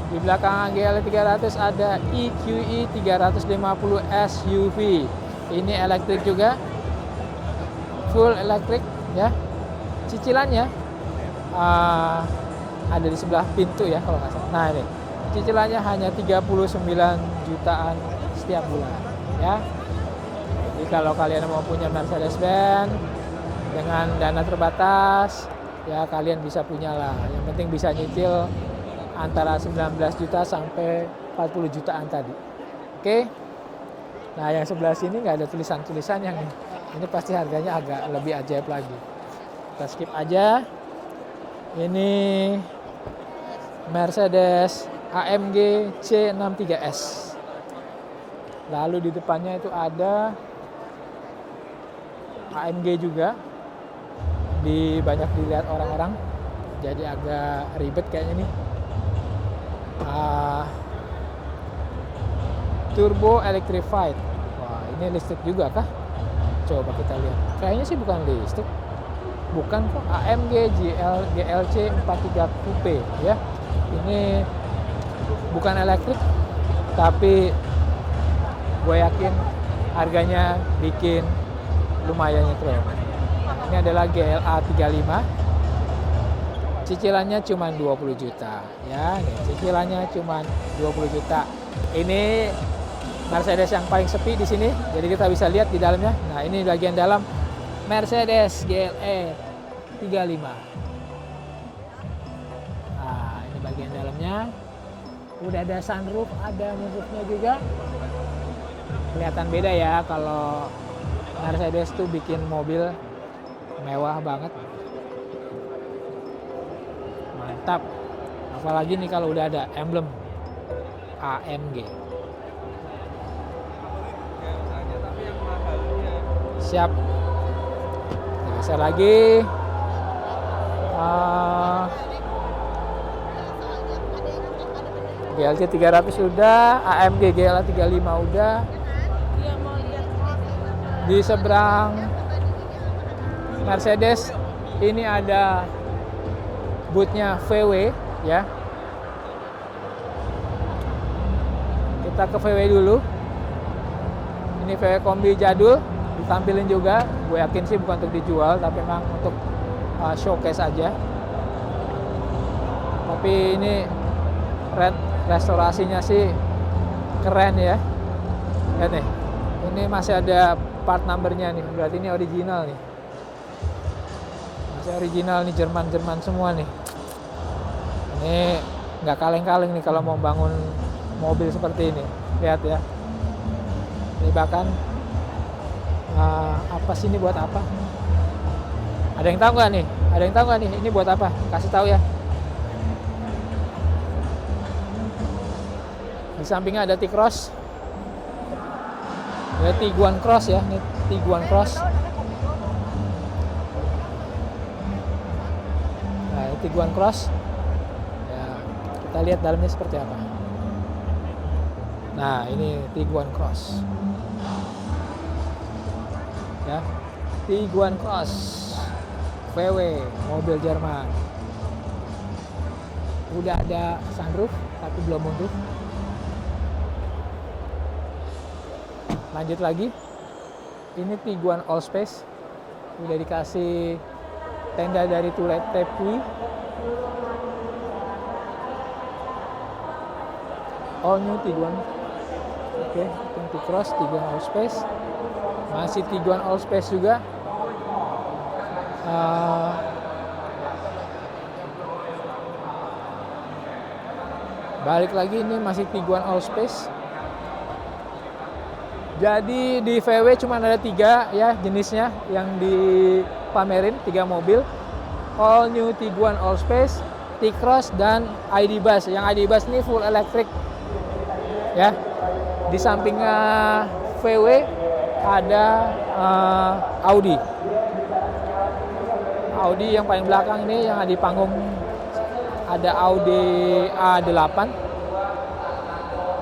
A: Di belakang GLE 300 ada EQE 350 SUV. Ini elektrik juga, full elektrik ya. Cicilannya ada di sebelah pintu ya kalau nggak salah. Nah ini cicilannya hanya 39 jutaan setiap bulan ya. Jadi kalau kalian mau punya Mercedes-Benz dengan dana terbatas ya, kalian bisa punya lah. Yang penting bisa nyicil antara 19 juta sampai 40 jutaan tadi. Oke. Nah yang sebelah sini nggak ada tulisan-tulisan yang ini pasti harganya agak lebih ajaib lagi. Kita skip aja. Ini Mercedes AMG C63S. Lalu di depannya itu ada AMG juga. Banyak dilihat orang-orang. Jadi agak ribet kayaknya nih. Turbo electrified. Wah, ini listrik juga kah? Coba kita lihat. Kayaknya sih bukan listrik. Bukan kok, AMG GLC 43 Coupe ya. Ini bukan elektrik, tapi gue yakin harganya bikin lumayan nyetrum. Ini adalah GLA 35. Cicilannya cuma 20 juta ya. Nih, cicilannya cuma 20 juta. Ini Mercedes yang paling sepi di sini. Jadi kita bisa lihat di dalamnya. Nah, ini bagian dalam Mercedes GLE 35. Nah, ini bagian dalamnya. Udah ada sunroof, ada moonroofnya juga. Kelihatan beda ya kalau Mercedes tuh bikin mobil mewah banget. Mantap. Apalagi nih kalau udah ada emblem AMG. Siap. Geser lagi. GLC 300 udah, AMG GLA 35 udah. Di seberang Mercedes ini ada bootnya VW ya. Kita ke VW dulu. Ini VW kombi jadul, ditampilin juga. Gue yakin sih bukan untuk dijual, tapi memang untuk showcase aja. Tapi ini restorasinya sih keren ya. Lihat nih, ini masih ada part numbernya nih, berarti ini original nih. Masih original nih, Jerman semua nih. Ini nggak kaleng-kaleng nih kalau mau bangun mobil seperti ini. Lihat ya. Ini bahkan apa sih ini buat apa? Ada yang tahu nggak nih? Ada yang tahu nggak nih? Ini buat apa? Kasih tahu ya. Di sampingnya ada T-Cross. Ada Tiguan Cross ya, ini Tiguan Cross. Nah, ini Tiguan Cross. Ya, kita lihat dalamnya seperti apa. Nah, ini Tiguan Cross. Ya, Tiguan Cross. VW, mobil Jerman. Udah ada sunroof, tapi belum moonroof. Lanjut lagi, ini Tiguan All Space, udah dikasih tenda dari Toulet Tepui. All new Tiguan. Oke, T-Cross, Tiguan All Space, masih Tiguan All Space juga. Balik lagi, ini masih Tiguan All Space. Jadi di VW cuma ada 3 ya jenisnya yang dipamerin, 3 mobil. All new Tiguan All Space, T-Cross dan ID Buzz. Yang ID Buzz ini full electric ya. Di sampingnya VW ada Audi. Audi yang paling belakang ini yang di panggung ada Audi A8.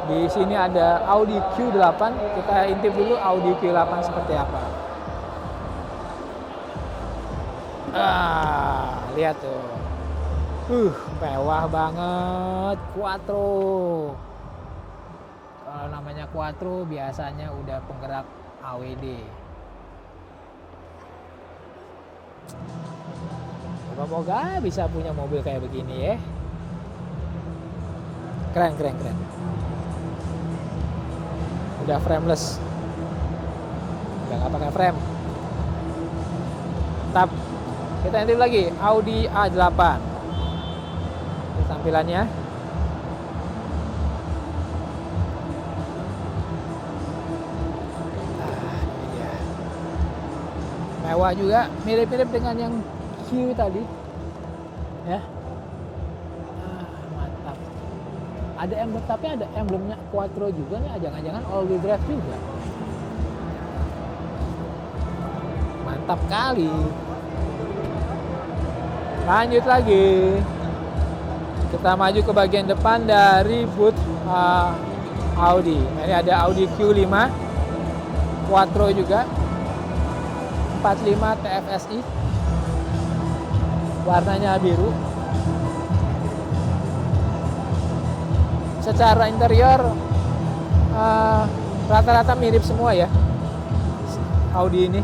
A: Di sini ada Audi Q8. Kita intip dulu Audi Q8 seperti apa. Lihat tuh. Mewah banget Quattro. Kalau namanya Quattro biasanya udah penggerak AWD. Semoga bisa punya mobil kayak begini ya. Keren. Udah frameless, udah nggak pakai frame. Tap, kita intip lagi Audi A8. Ini tampilannya. Ini dia. Mewah juga, mirip-mirip dengan yang Q tadi, ya. Ada yang tapi ada emblemnya Quattro juga nih, jangan-jangan all wheel drive juga. Mantap kali. Lanjut lagi. Kita maju ke bagian depan dari booth Audi. Nah, ini ada Audi Q5 Quattro juga 45 TFSI. Warnanya biru. Secara interior rata-rata mirip semua ya. Audi ini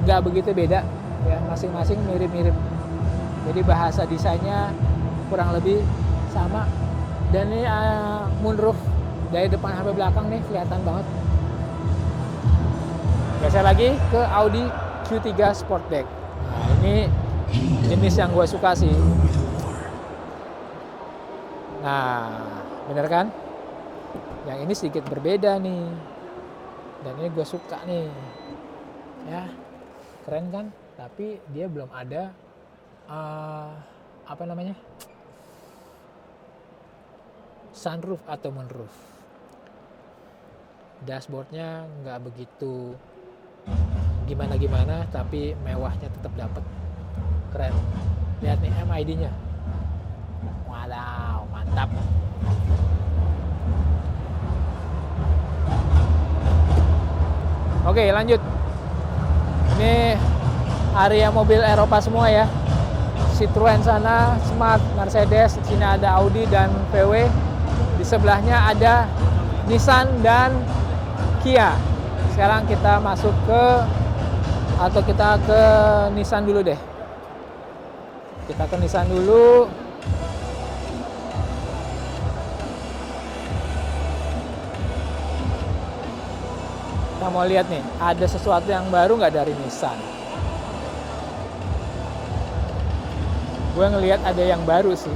A: nggak begitu beda ya, masing-masing mirip-mirip. Jadi bahasa desainnya kurang lebih sama. Dan ini moonroof dari depan sampai belakang nih kelihatan banget. Geser lagi ke Audi Q3 Sportback. Nah, ini jenis yang gue suka sih. Nah, bener kan? Yang ini sedikit berbeda nih. Dan ini gue suka nih. Ya, keren kan? Tapi dia belum ada apa namanya? Sunroof atau moonroof. Dashboardnya nggak begitu gimana-gimana, tapi mewahnya tetap dapat. Keren. Lihat nih MID-nya. Wow, mantap. Oke, lanjut. Ini area mobil Eropa semua ya. Citroen sana, Smart, Mercedes, di sini ada Audi dan VW. Di sebelahnya ada Nissan dan Kia. Sekarang kita masuk kita ke Nissan dulu deh. Kita ke Nissan dulu. Kita mau lihat nih, ada sesuatu yang baru nggak dari Nissan? Gue ngelihat ada yang baru sih.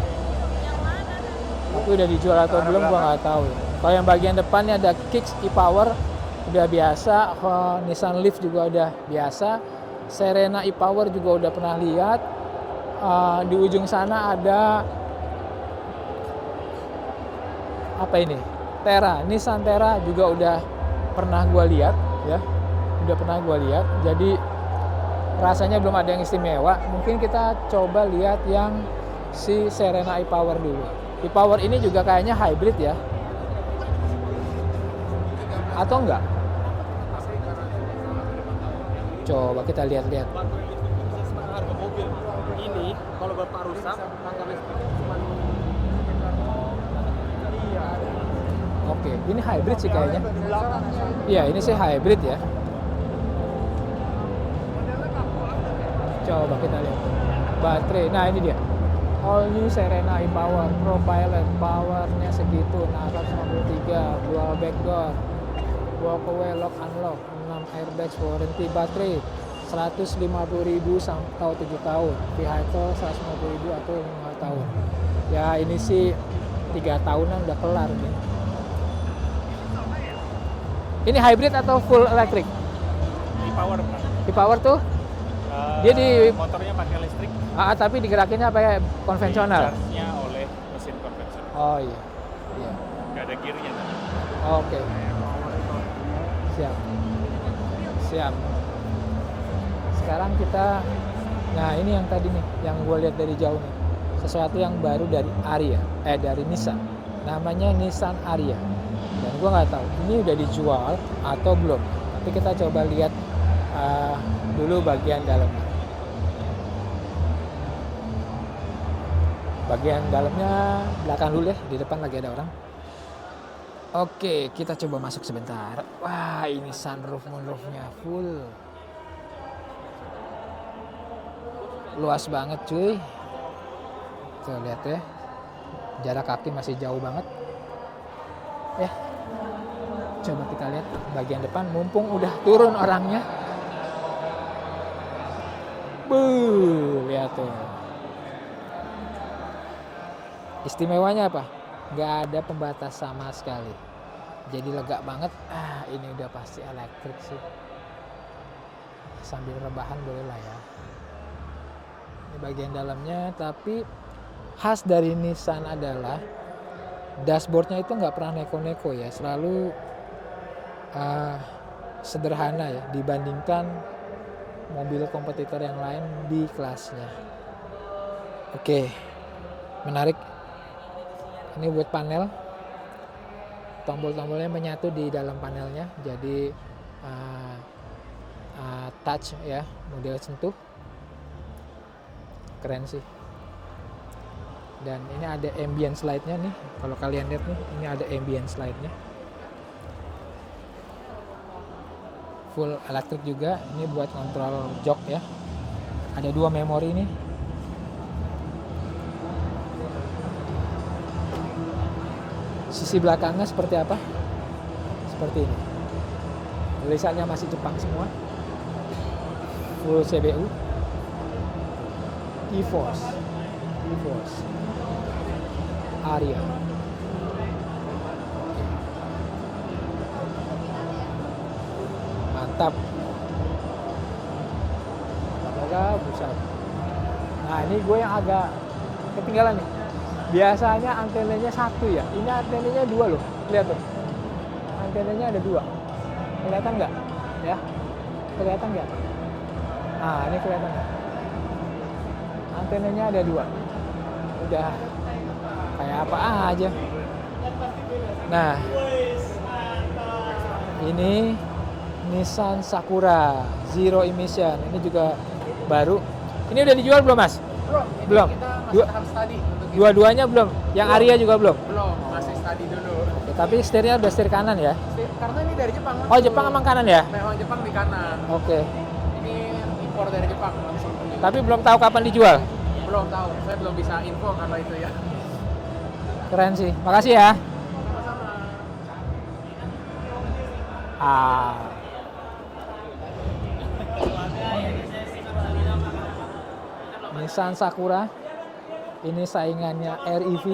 A: Tapi udah dijual atau belum gue nggak tahu. Kalau yang bagian depannya ada Kicks e-Power, udah biasa. Nissan Leaf juga udah biasa. Serena e-Power juga udah pernah lihat. Di ujung sana ada apa ini? Terra, Nissan Terra juga udah pernah gue lihat ya. Udah pernah gue lihat. Jadi rasanya belum ada yang istimewa. Mungkin kita coba lihat yang si Serena e-Power dulu. E-Power ini juga kayaknya hybrid ya. Atau enggak? Coba kita lihat-lihat.
B: Harga mobil ini kalau bapak rusak tanggal listrik cuma
A: Oke, ini hybrid sih kayaknya. Iya, ini sih hybrid ya. Coba kita lihat. Baterai. Nah, ini dia. All new Serena e-Power Pro Pilot, powernya segitu, 153, dual backdoor, walkaway lock unlock, 6 airbags, warranty, baterai 150.000 atau 7 tahun, vehicle 150.000 atau 5 tahun. Ya ini sih 3 tahunan udah kelar nih. Ini hybrid atau full electric?
B: e-Power Pak.
A: E-Power tuh? Dia di
B: motornya pakai listrik.
A: Tapi digerakinnya pakai konvensional.
B: Charge-nya oleh mesin konvensional.
A: Oh iya. Iya.
B: Nggak ada gearnya tadi.
A: Oke. Siap. Siap. Sekarang kita, nah ini yang tadi nih, yang gue lihat dari jauh nih, sesuatu yang baru dari dari Nissan. Namanya Nissan Ariya. Dan gue nggak tahu ini udah dijual atau belum. Tapi kita coba lihat dulu bagian dalamnya. Bagian dalamnya belakang dulu deh, di depan lagi ada orang. Oke, kita coba masuk sebentar. Wah, ini sunroof-moonroofnya full. Luas banget cuy. Tuh lihat ya. Jarak kaki masih jauh banget. Coba kita lihat bagian depan, mumpung udah turun orangnya. Lihat tuh. Istimewanya apa? Nggak ada pembatas sama sekali. Jadi lega banget. Ini udah pasti elektrik sih. Sambil rebahan boleh lah ya. Ini bagian dalamnya. Tapi khas dari Nissan adalah dashboardnya itu nggak pernah neko-neko ya. Selalu sederhana ya dibandingkan mobil kompetitor yang lain di kelasnya. Oke, menarik. Ini buat panel, tombol-tombolnya menyatu di dalam panelnya, jadi touch ya, model sentuh, keren sih. Dan ini ada ambient slide-nya nih, kalau kalian lihat nih, ini ada ambient slide-nya. Full elektrik juga, ini buat kontrol jok ya. Ada 2 memori nih. Sisi belakangnya seperti apa? Seperti ini. Tulisannya masih Jepang semua. Full CBU. E-Force. Ariya. Mantap. Buset. Nah ini gue yang agak ketinggalan nih. Biasanya antenanya 1 ya. Ini antenanya 2 loh. Lihat tuh. Antenanya ada 2. Kelihatan nggak? Ya. Kelihatan nggak? Nah ini kelihatan nggak? Antenanya ada 2. Udah kayak apa aja. Nah. Ini Nissan Sakura Zero Emission. Ini juga baru. Ini udah dijual belum Mas? Belum.
B: Kita masih tahap study untuk ini.
A: Dua-duanya belum. Yang Aria juga belum.
B: Belum, masih study dulu.
A: Oke, tapi setirnya udah setir kanan ya.
B: Karena ini dari Jepang.
A: Oh, Jepang emang kanan ya?
B: Memang Jepang di kanan.
A: Oke.
B: Ini impor dari Jepang langsung.
A: Tapi belum tahu kapan dijual.
B: Belum tahu, saya belum bisa info kalau itu ya.
A: Keren sih. Makasih ya.
B: Sama-sama.
A: Nissan Sakura. Ini saingannya REV.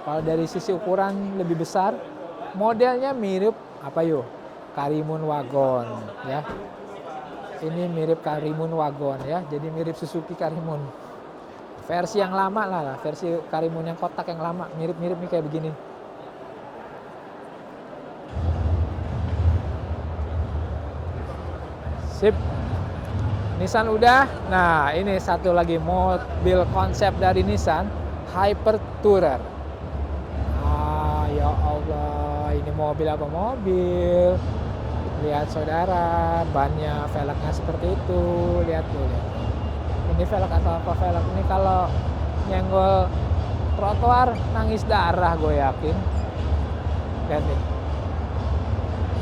A: Kalau dari sisi ukuran lebih besar, modelnya mirip apa yo? Karimun Wagon ya. Ini mirip Karimun Wagon ya. Jadi mirip Suzuki Karimun. Versi yang lama lah, versi Karimun yang kotak yang lama, mirip-mirip nih kayak begini. Sip. Nissan udah. Nah, ini satu lagi mobil konsep dari Nissan, Hyper Tourer. Ya Allah, ini mobil apa mobil? Lihat saudara, bannya velgnya seperti itu. Lihat tuh, lihat. Ini velg atau apa velg? Ini kalau nyenggol trotoar nangis darah gue yakin. Lihat nih.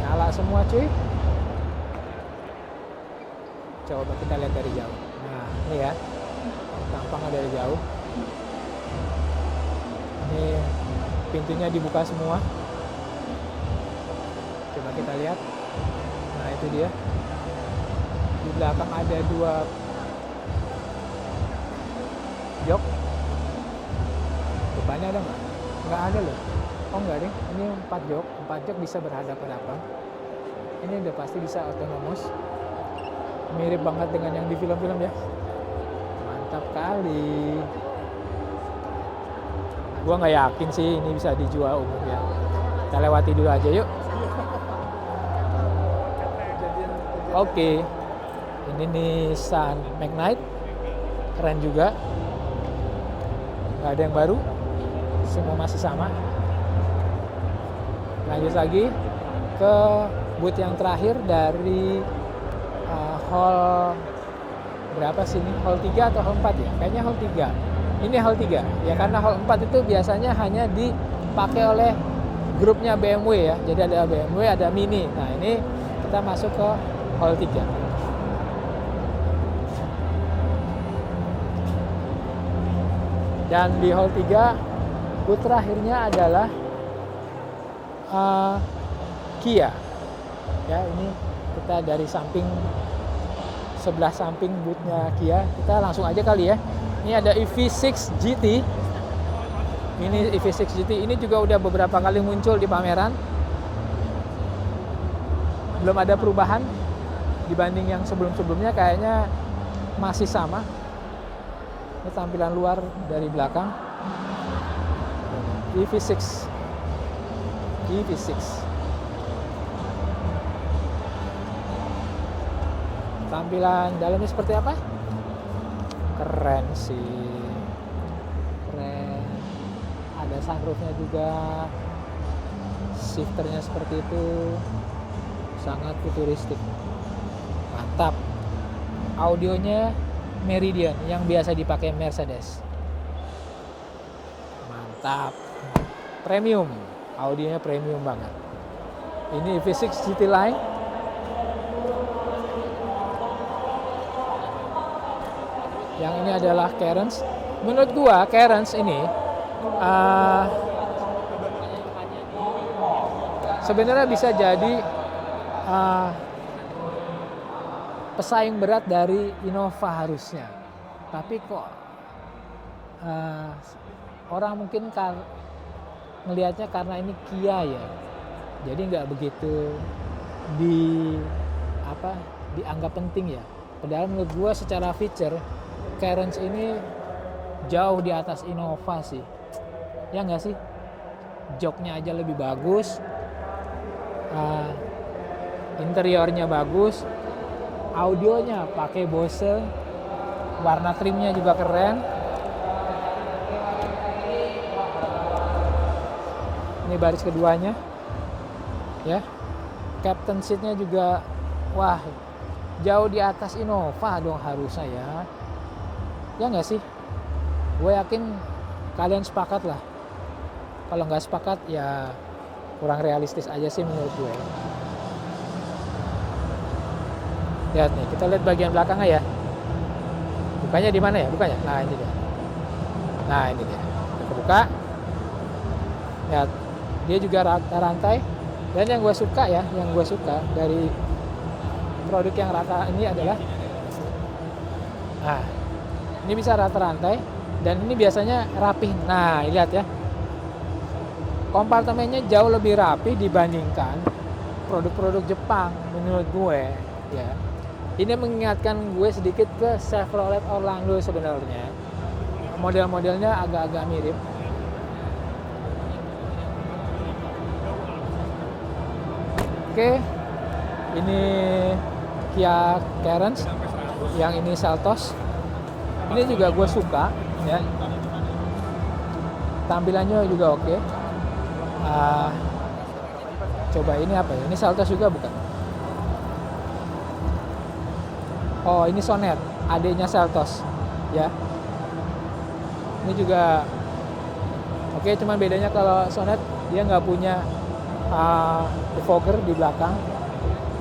A: Nyala semua cuy. Coba kita lihat dari jauh. Nah, ini ya. Tampangnya dari jauh. Ini pintunya dibuka semua. Coba kita lihat. Nah, itu dia. Di belakang ada 2 jok. Depannya ada nggak? Nggak ada loh. Oh nggak deh. Ini 4 jok. 4 jok bisa berhadapan-hadapan. Ini udah pasti bisa otonomous. Mirip banget dengan yang di film-film ya. Mantap kali. Gua nggak yakin sih ini bisa dijual umum ya. Kita lewati dulu aja yuk. Oke. Ini Nissan Magnite. Keren juga. Nggak ada yang baru. Semua masih sama. Lanjut lagi ke booth yang terakhir dari hall berapa sih ini? Hall 3 atau hall 4 ya? Kayaknya hall 3. Ini hall 3. Ya karena hall 4 itu biasanya hanya dipakai oleh grupnya BMW ya. Jadi ada BMW, ada Mini. Nah, ini kita masuk ke hall 3. Dan di hall 3 booth terakhirnya adalah Kia. Ya, ini kita dari samping sebelah samping boothnya Kia. Kita langsung aja kali ya. Ini ada EV6 GT. Ini EV6 GT ini juga udah beberapa kali muncul di pameran. Belum ada perubahan dibanding yang sebelum-sebelumnya, kayaknya masih sama. Ini tampilan luar dari belakang. EV6. Tampilan dalamnya seperti apa? Keren sih. Keren. Ada sunroofnya juga. Shifternya seperti itu. Sangat futuristik. Mantap. Audionya Meridian yang biasa dipakai Mercedes. Mantap. Premium. Audionya premium banget. Ini EV6 GT Line. Yang ini adalah Cairns. Menurut gua Cairns ini sebenarnya bisa jadi pesaing berat dari Innova harusnya. Tapi kok orang mungkin melihatnya karena ini Kia ya. Jadi nggak begitu dianggap penting ya. Padahal menurut gua secara feature Cairns ini jauh di atas Innova sih. Ya nggak sih? Joknya aja lebih bagus. Interiornya bagus. Audionya pakai Bose. Warna trimnya juga keren. Ini baris keduanya. Ya. Captain seatnya juga wah, jauh di atas Innova dong harusnya ya. Ya nggak sih? Gue yakin kalian sepakat lah. Kalau nggak sepakat ya kurang realistis aja sih menurut gue. Lihat nih, kita lihat bagian belakangnya ya. Bukanya di mana ya? Bukanya. Nah, ini dia. Nah, ini dia. Kita buka. Lihat, dia juga rata rantai. Dan yang gue suka ya, yang gue suka dari produk yang rata ini adalah, nah, ini bisa rata rantai dan ini biasanya rapih. Nah, lihat ya. Kompartemennya jauh lebih rapi dibandingkan produk-produk Jepang menurut gue ya. Ini mengingatkan gue sedikit ke Chevrolet Orlando sebenarnya. Model-modelnya agak-agak mirip. Oke. Ini Kia Carens, yang ini Seltos. Ini juga gue suka ya. Tampilannya juga oke. Coba ini apa ya? Ini Seltos juga bukan? Oh, ini Sonet, adiknya Seltos ya. Ini juga oke, cuman bedanya kalau Sonet dia nggak punya defogger di belakang.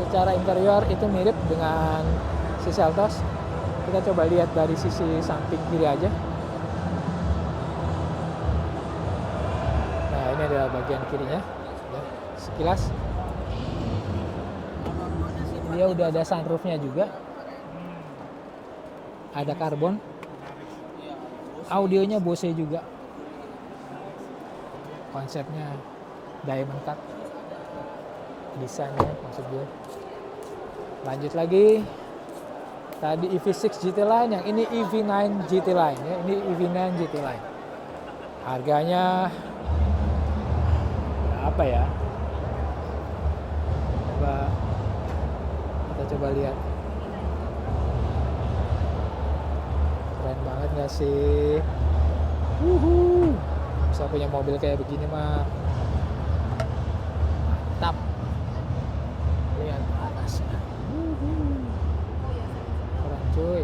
A: Secara interior itu mirip dengan si Seltos. Kita coba lihat dari sisi samping kiri aja. Nah, ini adalah bagian kirinya ya, sekilas. Dia udah ada sunroofnya juga. Ada karbon. Audionya Bose juga. Konsepnya diamond cut. Desainnya maksud gue. Lanjut lagi. Tadi EV6 GT Line, yang ini EV9 GT Line ya. Ini EV9 GT Line. Harganya berapa ya? Kita coba lihat. Keren banget gak sih? Bisa punya mobil kayak begini mah mantap. Lihat atasnya. Keren cuy.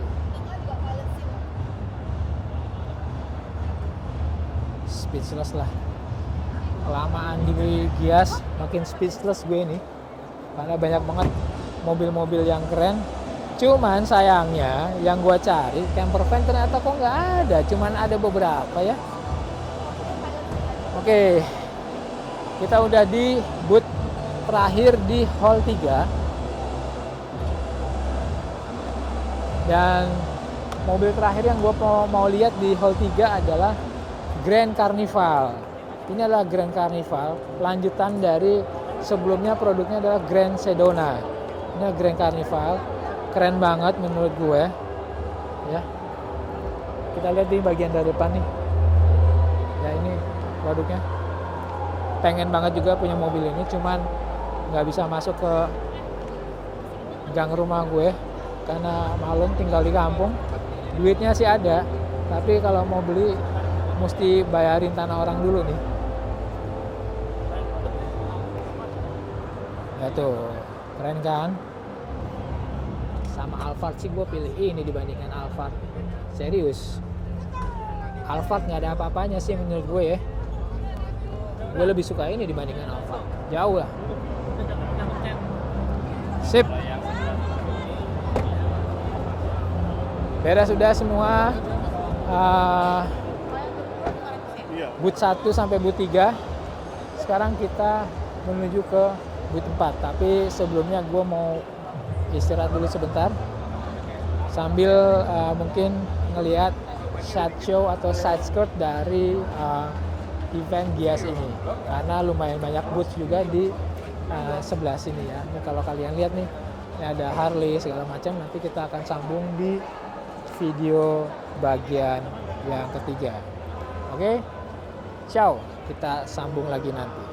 A: Speechless lah. Kelamaan di Gias makin speechless gue nih. Karena banyak banget mobil-mobil yang keren. Cuman sayangnya yang gua cari camper van ternyata kok nggak ada, cuman ada beberapa ya. Oke, kita udah di booth terakhir di hall 3. Dan mobil terakhir yang gua mau lihat di hall 3 adalah Grand Carnival. Ini adalah Grand Carnival, lanjutan dari sebelumnya produknya adalah Grand Sedona. Ini Grand Carnival. Keren banget menurut gue ya. Kita lihat di bagian dari depan nih ya, ini produknya. Pengen banget juga punya mobil ini, cuman nggak bisa masuk ke gang rumah gue karena malum tinggal di kampung. Duitnya sih ada, tapi kalau mau beli mesti bayarin tanah orang dulu nih ya. Tuh keren kan. Sama Alphard sih gue pilih ini dibandingkan Alphard. Serius, Alphard nggak ada apa-apanya sih menurut gue ya. Gue lebih suka ini dibandingkan Alphard. Jauh lah. Sip. Beres sudah semua. Booth 1 sampai booth 3. Sekarang kita menuju ke booth 4. Tapi sebelumnya gue mau istirahat dulu sebentar sambil mungkin ngelihat side show atau side skirt dari event Gias ini, karena lumayan banyak booth juga di sebelah sini ya. Ini kalau kalian lihat nih, ini ada Harley segala macam. Nanti kita akan sambung di video bagian yang ketiga. Oke, ciao, kita sambung lagi nanti.